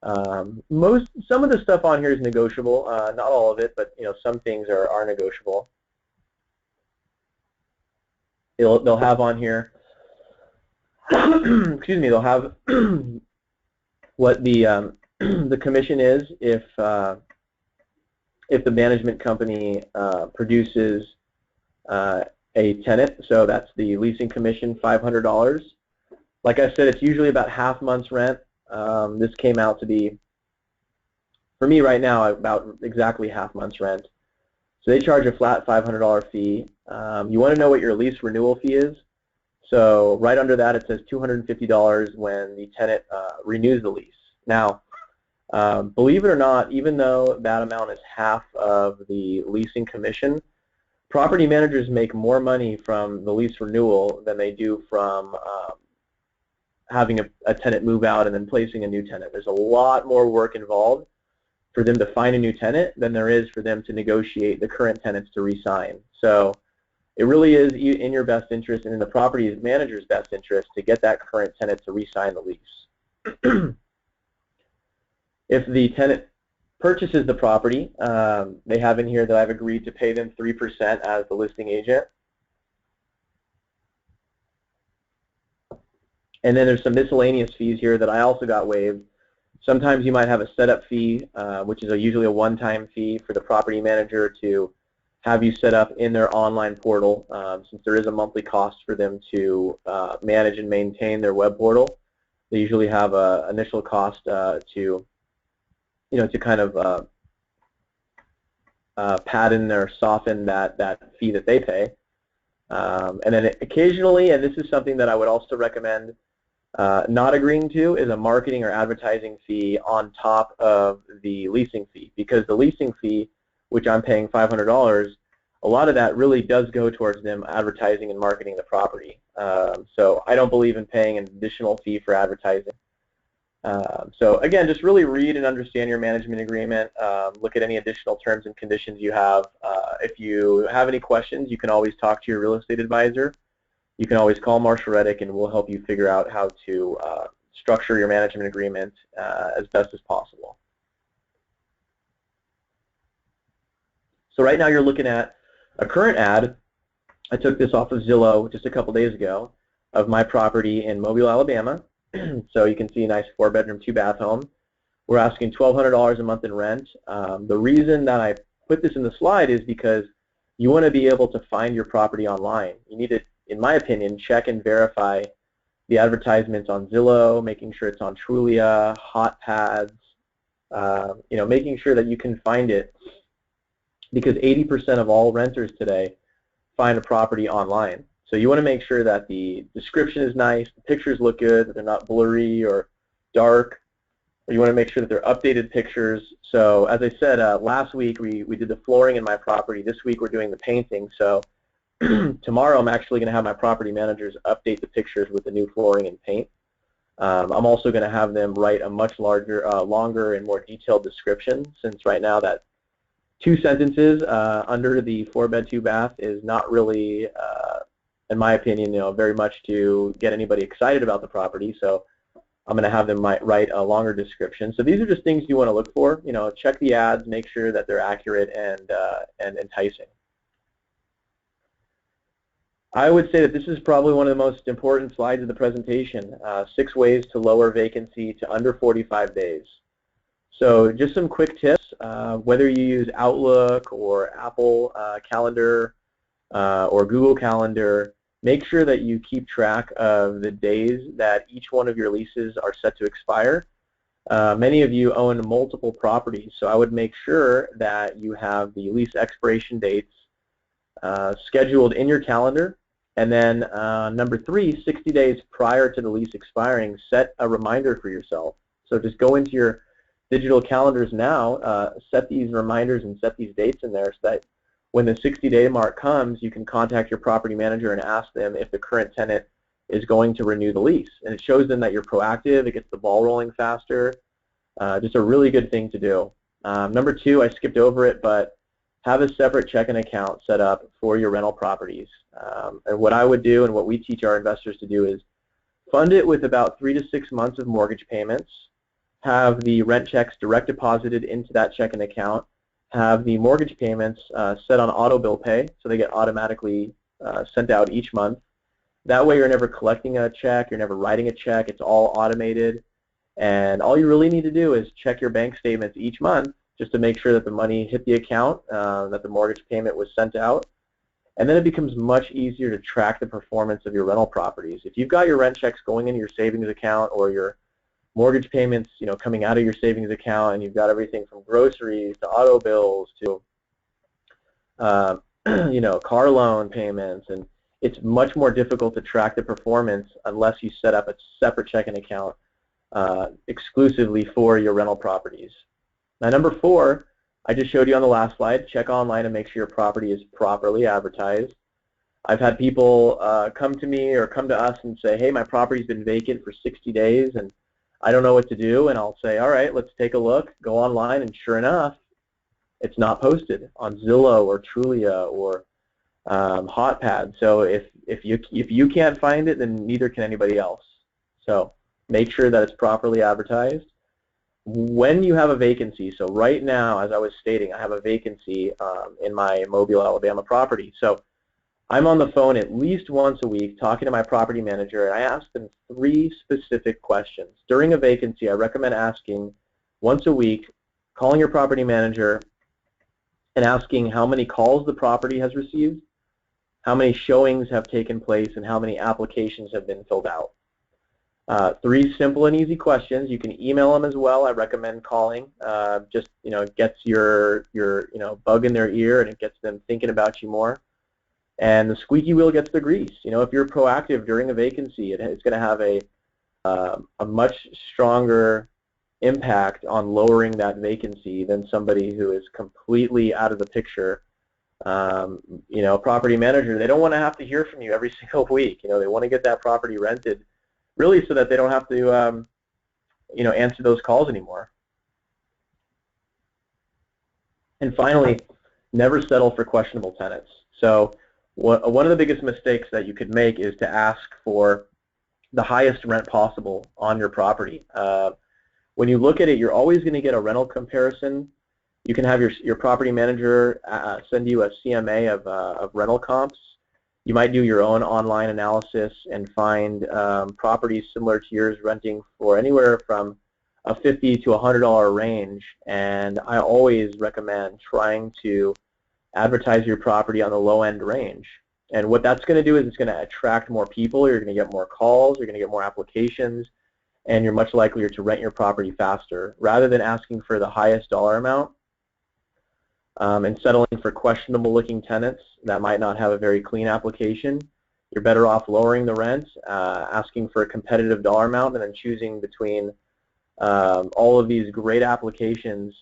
Some of the stuff on here is negotiable, not all of it, but some things are negotiable. They'll have on here, excuse me, they'll have what the the commission is if the management company produces a tenant. So that's the leasing commission, $500. Like I said, it's usually about half month's rent. This came out to be, for me right now, about exactly half month's rent. So they charge a flat $500 fee. You want to know what your lease renewal fee is. So right under that it says $250 when the tenant renews the lease. Now, believe it or not, even though that amount is half of the leasing commission, property managers make more money from the lease renewal than they do from having a tenant move out and then placing a new tenant. There's a lot more work involved for them to find a new tenant than there is for them to negotiate the current tenants to re-sign. So it really is in your best interest and in the property manager's best interest to get that current tenant to re-sign the lease. If the tenant purchases the property, they have in here that I've agreed to pay them 3% as the listing agent. And then there's some miscellaneous fees here that I also got waived. Sometimes you might have a setup fee, which is usually a one-time fee for the property manager to have you set up in their online portal, since there is a monthly cost for them to manage and maintain their web portal. They usually have an initial cost to kind of pattern or soften that fee that they pay. And then occasionally, and this is something that I would also recommend not agreeing to, is a marketing or advertising fee on top of the leasing fee, because the leasing fee, which I'm paying $500, a lot of that really does go towards them advertising and marketing the property. So I don't believe in paying an additional fee for advertising. So again, just really read and understand your management agreement. Look at any additional terms and conditions you have. If you have any questions, you can always talk to your real estate advisor. You can always call Marshall Reddick and we'll help you figure out how to structure your management agreement as best as possible. So right now you're looking at a current ad. I took this off of Zillow just a couple days ago of my property in Mobile, Alabama. So you can see a nice 4-bedroom, 2-bath home. We're asking $1,200 a month in rent. The reason that I put this in the slide is because you want to be able to find your property online. You need to, in my opinion, check and verify the advertisements on Zillow, making sure it's on Trulia, HotPads, making sure that you can find it, because 80% of all renters today find a property online. So you want to make sure that the description is nice, the pictures look good, that they're not blurry or dark, or you want to make sure that they're updated pictures. So as I said, last week we did the flooring in my property. This week we're doing the painting. So tomorrow I'm actually going to have my property managers update the pictures with the new flooring and paint. I'm also going to have them write a much longer and more detailed description, since right now that 2 sentences under the 4-bed, 2-bath is not really, in my opinion, very much to get anybody excited about the property. So I'm going to have them write a longer description. So these are just things you want to look for. Check the ads, make sure that they're accurate and enticing. I would say that this is probably one of the most important slides of the presentation, 6 ways to lower vacancy to under 45 days. So just some quick tips, whether you use Outlook or Apple Calendar or Google Calendar, make sure that you keep track of the days that each one of your leases are set to expire. Many of you own multiple properties, so I would make sure that you have the lease expiration dates scheduled in your calendar. And then number 3, 60 days prior to the lease expiring, set a reminder for yourself. So just go into your digital calendars now, set these reminders and set these dates in there so that when the 60-day mark comes, you can contact your property manager and ask them if the current tenant is going to renew the lease. And it shows them that you're proactive, it gets the ball rolling faster. Just a really good thing to do. Number 2, I skipped over it, but have a separate checking account set up for your rental properties. And what I would do and what we teach our investors to do is fund it with about 3 to 6 months of mortgage payments, have the rent checks direct deposited into that checking account, have the mortgage payments set on auto bill pay so they get automatically sent out each month. That way you're never collecting a check, you're never writing a check, it's all automated. And all you really need to do is check your bank statements each month just to make sure that the money hit the account, that the mortgage payment was sent out. And then it becomes much easier to track the performance of your rental properties. If you've got your rent checks going into your savings account or your mortgage payments, coming out of your savings account, and you've got everything from groceries to auto bills to, car loan payments, and it's much more difficult to track the performance unless you set up a separate checking account exclusively for your rental properties. Now, number 4, I just showed you on the last slide, check online and make sure your property is properly advertised. I've had people come to me or come to us and say, hey, my property's been vacant for 60 days and I don't know what to do, and I'll say, all right, let's take a look, go online, and sure enough, it's not posted on Zillow or Trulia or Hotpad. So if you can't find it, then neither can anybody else. So make sure that it's properly advertised. When you have a vacancy, so right now, as I was stating, I have a vacancy in my Mobile, Alabama property. So I'm on the phone at least once a week talking to my property manager, and I ask them 3 specific questions. During a vacancy, I recommend asking once a week, calling your property manager and asking how many calls the property has received, how many showings have taken place, and how many applications have been filled out. 3 simple and easy questions. You can email them as well. I recommend calling. Just gets your bug in their ear, and it gets them thinking about you more. And the squeaky wheel gets the grease. If you're proactive during a vacancy, it's going to have a much stronger impact on lowering that vacancy than somebody who is completely out of the picture. Property manager, they don't want to have to hear from you every single week. They want to get that property rented, really, so that they don't have to, answer those calls anymore. And finally, never settle for questionable tenants. So one of the biggest mistakes that you could make is to ask for the highest rent possible on your property. When you look at it, you're always going to get a rental comparison. You can have your property manager send you a CMA of rental comps. You might do your own online analysis and find properties similar to yours renting for anywhere from a $50 to $100 range. And I always recommend trying to advertise your property on the low-end range. And what that's going to do is it's going to attract more people. You're going to get more calls. You're going to get more applications. And you're much likelier to rent your property faster. Rather than asking for the highest dollar amount and settling for questionable-looking tenants that might not have a very clean application, you're better off lowering the rent, asking for a competitive dollar amount, and then choosing between all of these great applications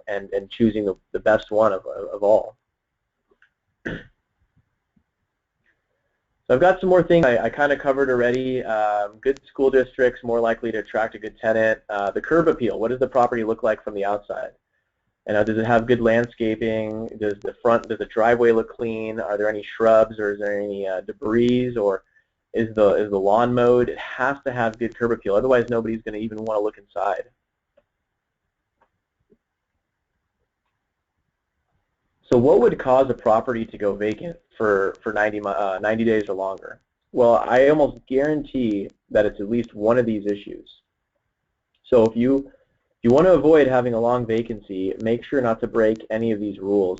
and choosing the best one of all. So I've got some more things I kind of covered already. Good school districts, more likely to attract a good tenant. The curb appeal, what does the property look like from the outside? And does it have good landscaping? Does the driveway look clean? Are there any shrubs, or is there any debris, or is the lawn mowed? It has to have good curb appeal, otherwise nobody's going to even want to look inside. So what would cause a property to go vacant for 90 days or longer? Well, I almost guarantee that it's at least one of these issues. So if you want to avoid having a long vacancy, make sure not to break any of these rules.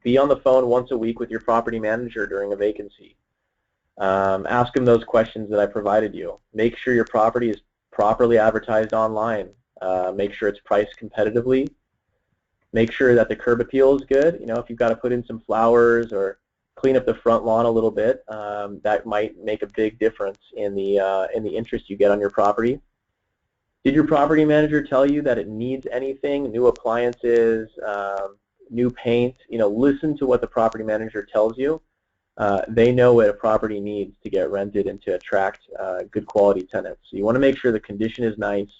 Be on the phone once a week with your property manager during a vacancy. Ask them those questions that I provided you. Make sure your property is properly advertised online. Make sure it's priced competitively. Make sure that the curb appeal is good. You know, if you've got to put in some flowers or clean up the front lawn a little bit, that might make a big difference in the interest you get on your property. Did your property manager tell you that it needs anything, new appliances, new paint? You know, listen to what the property manager tells you. They know what a property needs to get rented and to attract good quality tenants. So you want to make sure the condition is nice,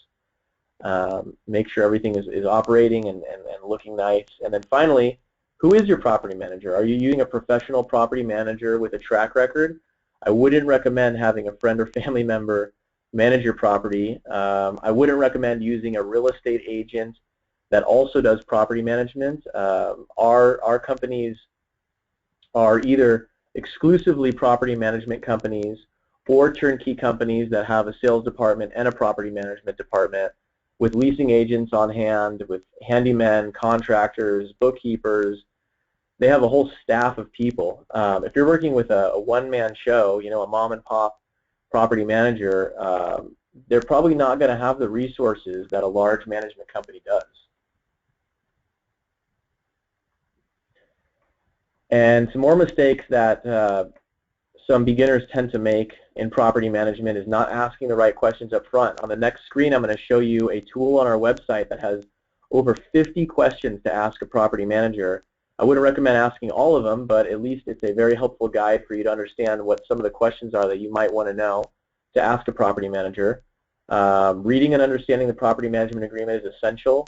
make sure everything is operating and looking nice. And then finally, who is your property manager? Are you using a professional property manager with a track record? I wouldn't recommend having a friend or family member manage your property. I wouldn't recommend using a real estate agent that also does property management. Our companies are either exclusively property management companies or turnkey companies that have a sales department and a property management department with leasing agents on hand, with handymen, contractors, bookkeepers. They have a whole staff of people. If you're working with a one-man show, you know, a mom and pop property manager, they're probably not going to have the resources that a large management company does. And some more mistakes that some beginners tend to make in property management is not asking the right questions up front. On the next screen, I'm going to show you a tool on our website that has over 50 questions to ask a property manager. I wouldn't recommend asking all of them, but at least it's a very helpful guide for you to understand what some of the questions are that you might want to know to ask a property manager. Reading and understanding the property management agreement is essential.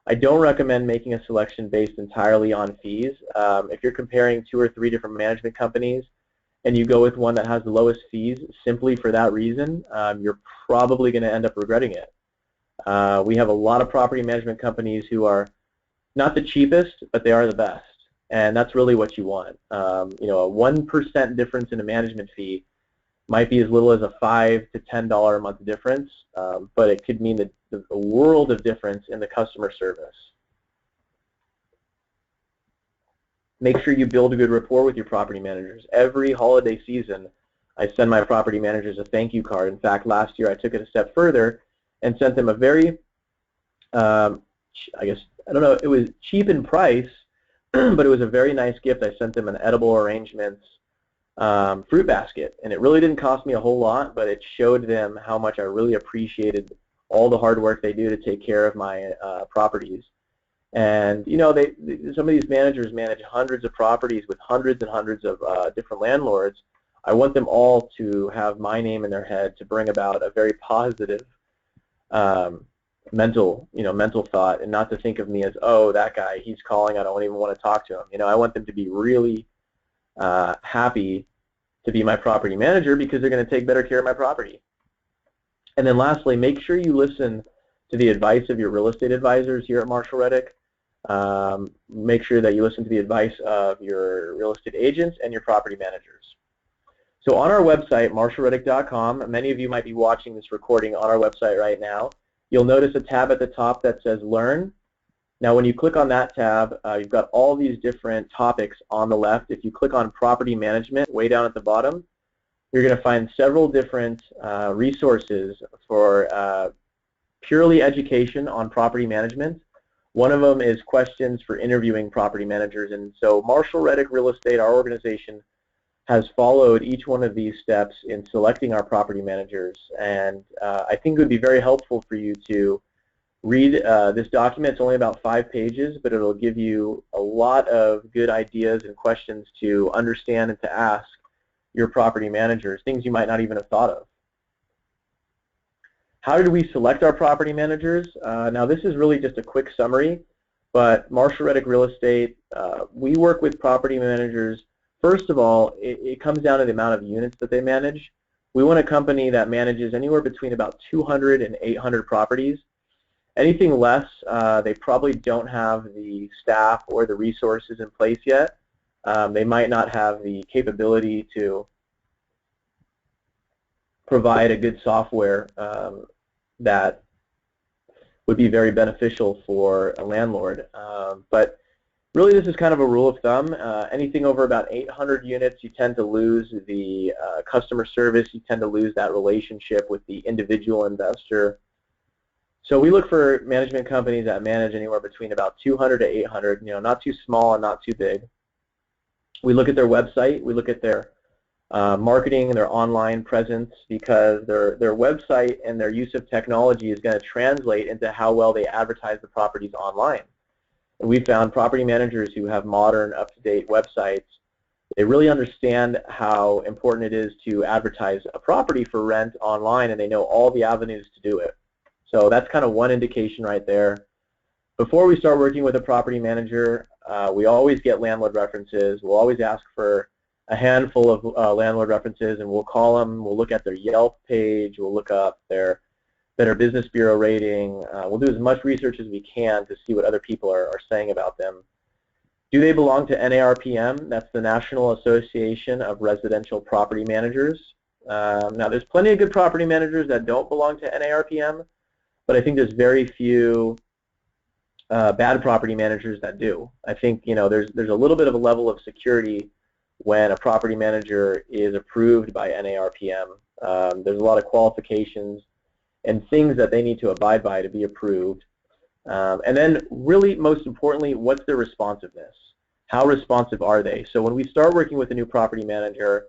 I don't recommend making a selection based entirely on fees. If you're comparing 2 or 3 different management companies and you go with one that has the lowest fees simply for that reason, you're probably going to end up regretting it. We have a lot of property management companies who are not the cheapest, but they are the best, and that's really what you want. You know, a 1% difference in a management fee might be as little as a $5 to $10 a month difference, but it could mean a world of difference in the customer service. Make sure you build a good rapport with your property managers. Every holiday season, I send my property managers a thank you card. In fact, last year I took it a step further and sent them a very, I don't know, it was cheap in price, but it was a very nice gift. I sent them an edible arrangements fruit basket, and it really didn't cost me a whole lot, but it showed them how much I really appreciated all the hard work they do to take care of my properties. And you know, some of these managers manage hundreds of properties with hundreds and hundreds of different landlords. I want them all to have my name in their head to bring about a very positive mental thought, and not to think of me as, oh, that guy, he's calling, I don't even want to talk to him. You know, I want them to be really happy to be my property manager because they're going to take better care of my property. And then lastly, make sure you listen to the advice of your real estate advisors here at Marshall Reddick. Make sure that you listen to the advice of your real estate agents and your property managers. So on our website, marshallreddick.com, many of you might be watching this recording on our website right now. You'll notice a tab at the top that says Learn. Now when you click on that tab, you've got all these different topics on the left. If you click on Property Management way down at the bottom, you're going to find several different resources for purely education on property management. One of them is questions for interviewing property managers, and so Marshall Reddick Real Estate, our organization, has followed each one of these steps in selecting our property managers, and I think it would be very helpful for you to read this document. It's only about 5 pages, but it'll give you a lot of good ideas and questions to understand and to ask your property managers, things you might not even have thought of. How did we select our property managers? Now this is really just a quick summary, but Marshall Reddick Real Estate, we work with property managers. First of all, it comes down to the amount of units that they manage. We want a company that manages anywhere between about 200 and 800 properties. Anything less, they probably don't have the staff or the resources in place yet. They might not have the capability to provide a good software that would be very beneficial for a landlord. But really, this is kind of a rule of thumb. Anything over about 800 units, you tend to lose the customer service. You tend to lose that relationship with the individual investor. So we look for management companies that manage anywhere between about 200 to 800, not too small and not too big. We look at their website. We look at their marketing, their online presence, because their website and their use of technology is going to translate into how well they advertise the properties online. And we found property managers who have modern, up-to-date websites, they really understand how important it is to advertise a property for rent online, and they know all the avenues to do it. So that's kind of one indication right there. Before we start working with a property manager, we always get landlord references. We'll always ask for a handful of landlord references, and we'll call them. We'll look at their Yelp page. We'll look up their Better Business Bureau rating. We'll do as much research as we can to see what other people are saying about them. Do they belong to NARPM? That's the National Association of Residential Property Managers. Now, there's plenty of good property managers that don't belong to NARPM, but I think there's very few bad property managers that do. I think there's a little bit of a level of security when a property manager is approved by NARPM. There's a lot of qualifications and things that they need to abide by to be approved. And then really, most importantly, what's their responsiveness? How responsive are they? So when we start working with a new property manager,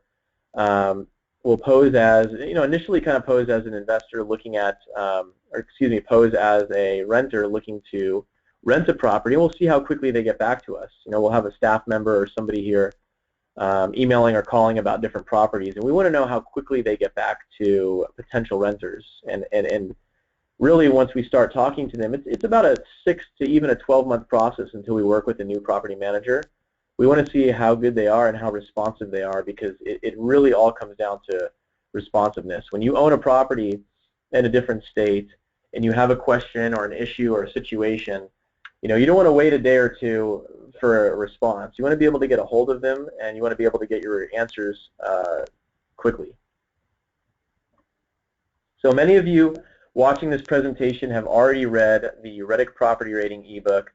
we'll pose as, initially kind of pose as an investor looking at, pose as a renter looking to rent a property, and we'll see how quickly they get back to us. We'll have a staff member or somebody here emailing or calling about different properties, and we want to know how quickly they get back to potential renters. And really, once we start talking to them, it's about a 6 to even a 12-month process until we work with a new property manager. We want to see how good they are and how responsive they are, because it really all comes down to responsiveness. When you own a property in a different state and you have a question or an issue or a situation, you don't want to wait a day or two for a response. You want to be able to get a hold of them, and you want to be able to get your answers quickly. So many of you watching this presentation have already read the Reddick Property Rating ebook.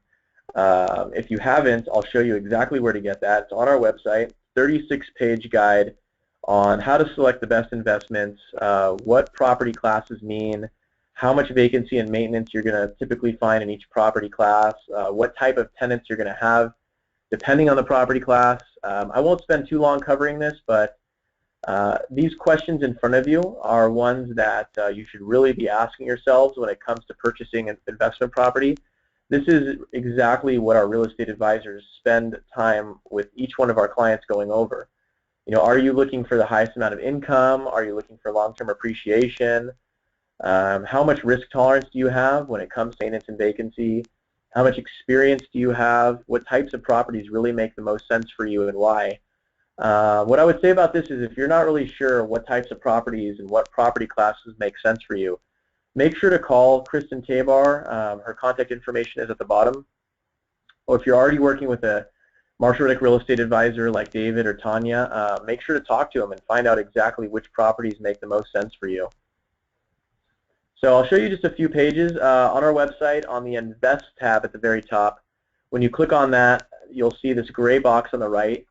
If you haven't, I'll show you exactly where to get that. It's on our website, 36-page guide on how to select the best investments, what property classes mean, how much vacancy and maintenance you're going to typically find in each property class, what type of tenants you're going to have depending on the property class. I won't spend too long covering this, but these questions in front of you are ones that you should really be asking yourselves when it comes to purchasing an investment property. This is exactly what our real estate advisors spend time with each one of our clients going over. Are you looking for the highest amount of income? Are you looking for long-term appreciation? How much risk tolerance do you have when it comes to maintenance and vacancy? How much experience do you have? What types of properties really make the most sense for you, and why? What I would say about this is, if you're not really sure what types of properties and what property classes make sense for you, make sure to call Kristen Tabar. Her contact information is at the bottom. Or if you're already working with a Marshall Reddick real estate advisor like David or Tanya, make sure to talk to them and find out exactly which properties make the most sense for you. So I'll show you just a few pages on our website. On the Invest tab at the very top, when you click on that, you'll see this gray box on the right,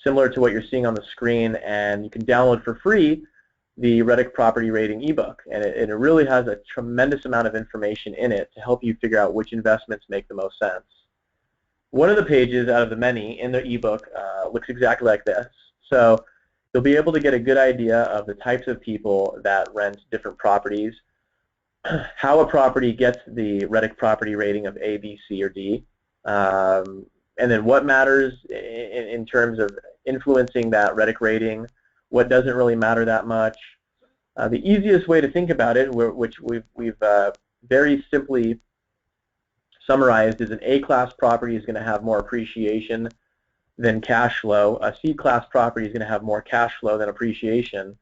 similar to what you're seeing on the screen, and you can download for free the Reddick Property Rating ebook. And it really has a tremendous amount of information in it to help you figure out which investments make the most sense. One of the pages out of the many in the ebook looks exactly like this. So you'll be able to get a good idea of the types of people that rent different properties, how a property gets the Reddick Property Rating of A, B, C, or D, and then what matters in terms of influencing that Reddick rating, what doesn't really matter that much. The easiest way to think about it, which we've very simply summarized, is an A-class property is going to have more appreciation than cash flow. A C-class property is going to have more cash flow than appreciation.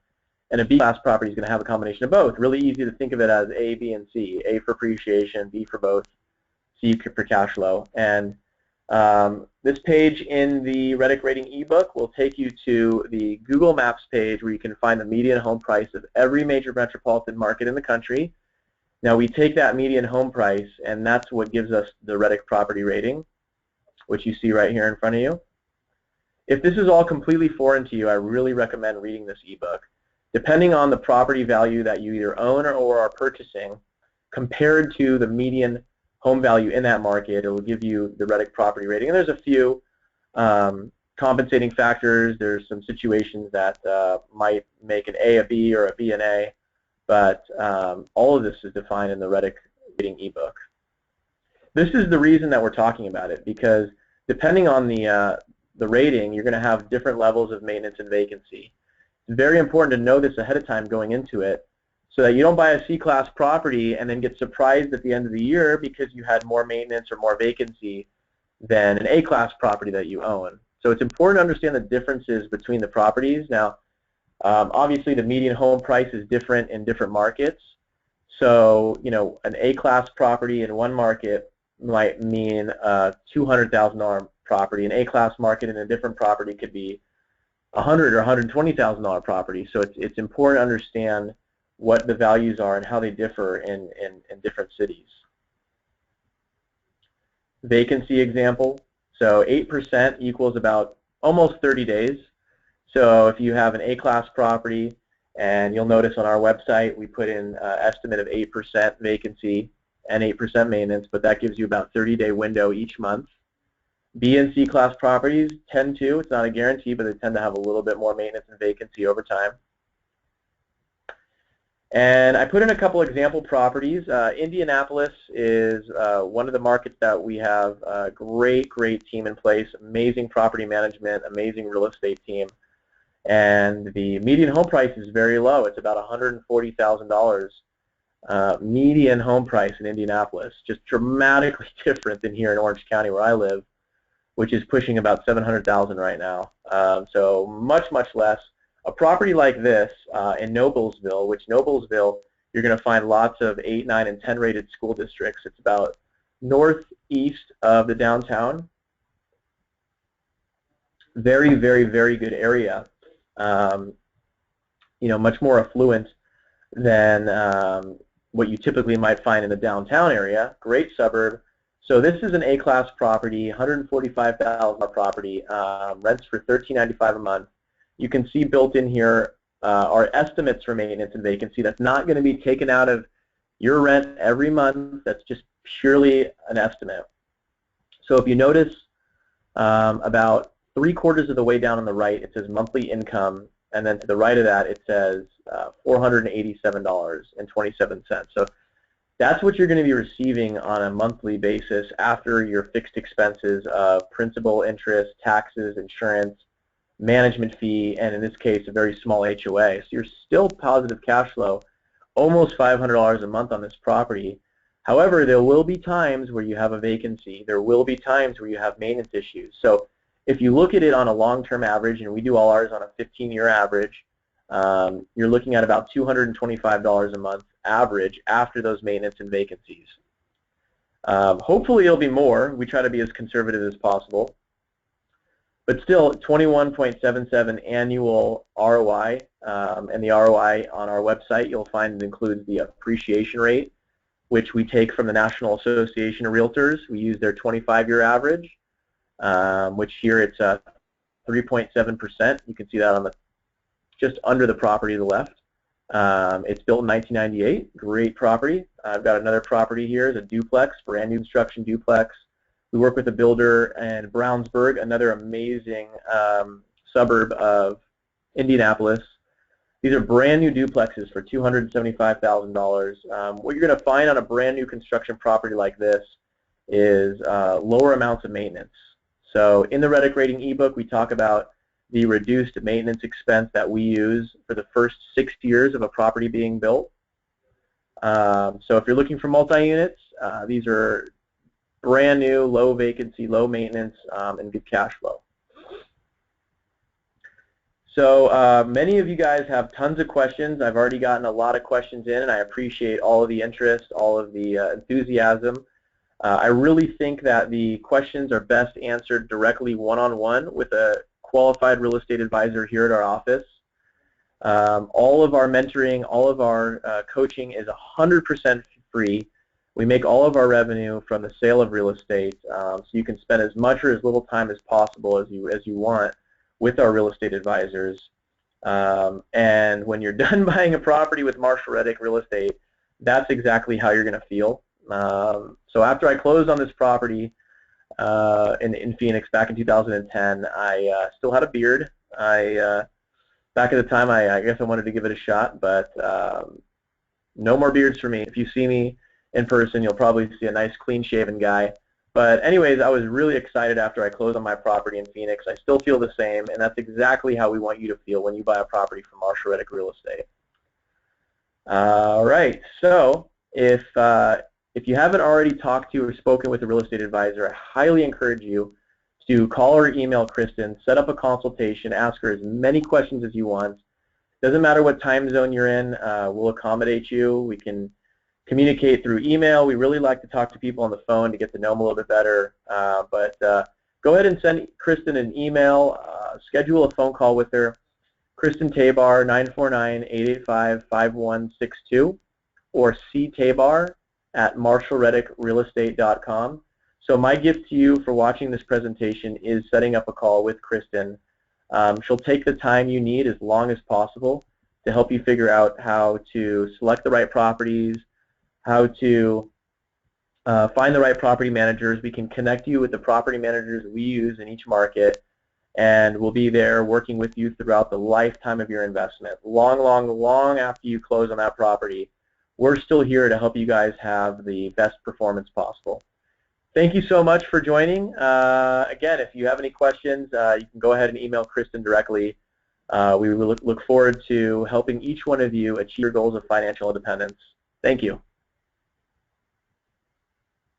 And a B-class property is going to have a combination of both. Really easy to think of it as A, B, and C. A for appreciation, B for both, C for cash flow. And this page in the Reddick Rating ebook will take you to the Google Maps page where you can find the median home price of every major metropolitan market in the country. Now we take that median home price, and that's what gives us the Reddick property rating, which you see right here in front of you. If this is all completely foreign to you, I really recommend reading this ebook. Depending on the property value that you either own or are purchasing, compared to the median home value in that market, it will give you the Reddick property rating. And there's a few compensating factors. There's some situations that might make an A a B or a B an A, but all of this is defined in the Reddick Rating ebook. This is the reason that we're talking about it, because depending on the rating, you're going to have different levels of maintenance and vacancy. It's very important to know this ahead of time going into it, so that you don't buy a C-class property and then get surprised at the end of the year because you had more maintenance or more vacancy than an A-class property that you own. So it's important to understand the differences between the properties. Now, obviously the median home price is different in different markets. So, you know, an A-class property in one market might mean a $200,000 property. An A-class market in a different property could be $100,000 or $120,000 property. So it's important to understand what the values are and how they differ in different cities. Vacancy example. So 8% equals about almost 30 days. So if you have an A-class property, and you'll notice on our website we put in an estimate of 8% vacancy and 8% maintenance, but that gives you about 30-day window each month. B and C class properties tend to, it's not a guarantee, but they tend to have a little bit more maintenance and vacancy over time. And I put in a couple example properties. Indianapolis is one of the markets that we have a great team in place, amazing property management, amazing real estate team. And the median home price is very low. It's about $140,000 median home price in Indianapolis, just dramatically different than here in Orange County where I live, which is pushing about $700,000 right now. So much less. A property like this in Noblesville, which Noblesville, you're going to find lots of 8, 9, and 10 rated school districts. It's about northeast of the downtown. Very good area. You know, much more affluent than what you typically might find in the downtown area. Great suburb. So this is an A-class property, $145,000 property, rents for $13.95 a month. You can see built in here are estimates for maintenance and vacancy. That's not going to be taken out of your rent every month. That's just purely an estimate. So if you notice, about 3/4 of the way down on the right, it says monthly income, and then to the right of that, it says $487.27. So that's what you're going to be receiving on a monthly basis after your fixed expenses of principal, interest, taxes, insurance, management fee, and in this case, a very small HOA. So you're still positive cash flow, almost $500 a month on this property. However, there will be times where you have a vacancy. There will be times where you have maintenance issues. So if you look at it on a long-term average, and we do all ours on a 15-year average, you're looking at about $225 a month average after those maintenance and vacancies. Hopefully it'll be more. We try to be as conservative as possible. But still, 21.77 annual ROI, and the ROI on our website, you'll find it includes the appreciation rate, which we take from the National Association of Realtors. We use their 25-year average, which here it's 3.7%. You can see that on the just under the property to the left. It's built in 1998. Great property. I've got another property here, it's a duplex, brand new construction duplex. We work with a builder in Brownsburg, another amazing suburb of Indianapolis. These are brand new duplexes for $275,000. What you're going to find on a brand new construction property like this is lower amounts of maintenance. So in the Reddick Rating ebook, we talk about the reduced maintenance expense that we use for the first 6 years of a property being built. So if you're looking for multi-units, these are brand new, low vacancy, low maintenance, and good cash flow. So many of you guys have tons of questions. I've already gotten a lot of questions in, and I appreciate all of the interest, all of the enthusiasm. I really think that the questions are best answered directly one-on-one with a qualified real estate advisor here at our office. All of our mentoring, all of our coaching is 100% free. We make all of our revenue from the sale of real estate, so you can spend as much or as little time as possible as you want with our real estate advisors. And when you're done buying a property with Marshall Reddick Real Estate, that's exactly how you're going to feel. So after I closed on this property in Phoenix back in 2010, I still had a beard. Back at the time, I guess I wanted to give it a shot, but no more beards for me. If you see me in person, you'll probably see a nice clean-shaven guy. But anyways, I was really excited after I closed on my property in Phoenix. I still feel the same, and that's exactly how we want you to feel when you buy a property from Marshall Reddick Real Estate. All right, so if you haven't already talked to or spoken with a real estate advisor, I highly encourage you to call or email Kristen, set up a consultation, ask her as many questions as you want. Doesn't matter what time zone you're in, we'll accommodate you. We can communicate through email. We really like to talk to people on the phone to get to know them a little bit better. But go ahead and send Kristen an email, schedule a phone call with her. Kristen Tabar, 949-885-5162, or ctabar@marshallreddickrealestate.com. So my gift to you for watching this presentation is setting up a call with Kristen. She'll take the time you need, as long as possible, to help you figure out how to select the right properties, how to find the right property managers. We can connect you with the property managers we use in each market, and we'll be there working with you throughout the lifetime of your investment. Long after you close on that property, we're still here to help you guys have the best performance possible. Thank you so much for joining. Again, if you have any questions, you can go ahead and email Kristen directly. We will look forward to helping each one of you achieve your goals of financial independence. Thank you.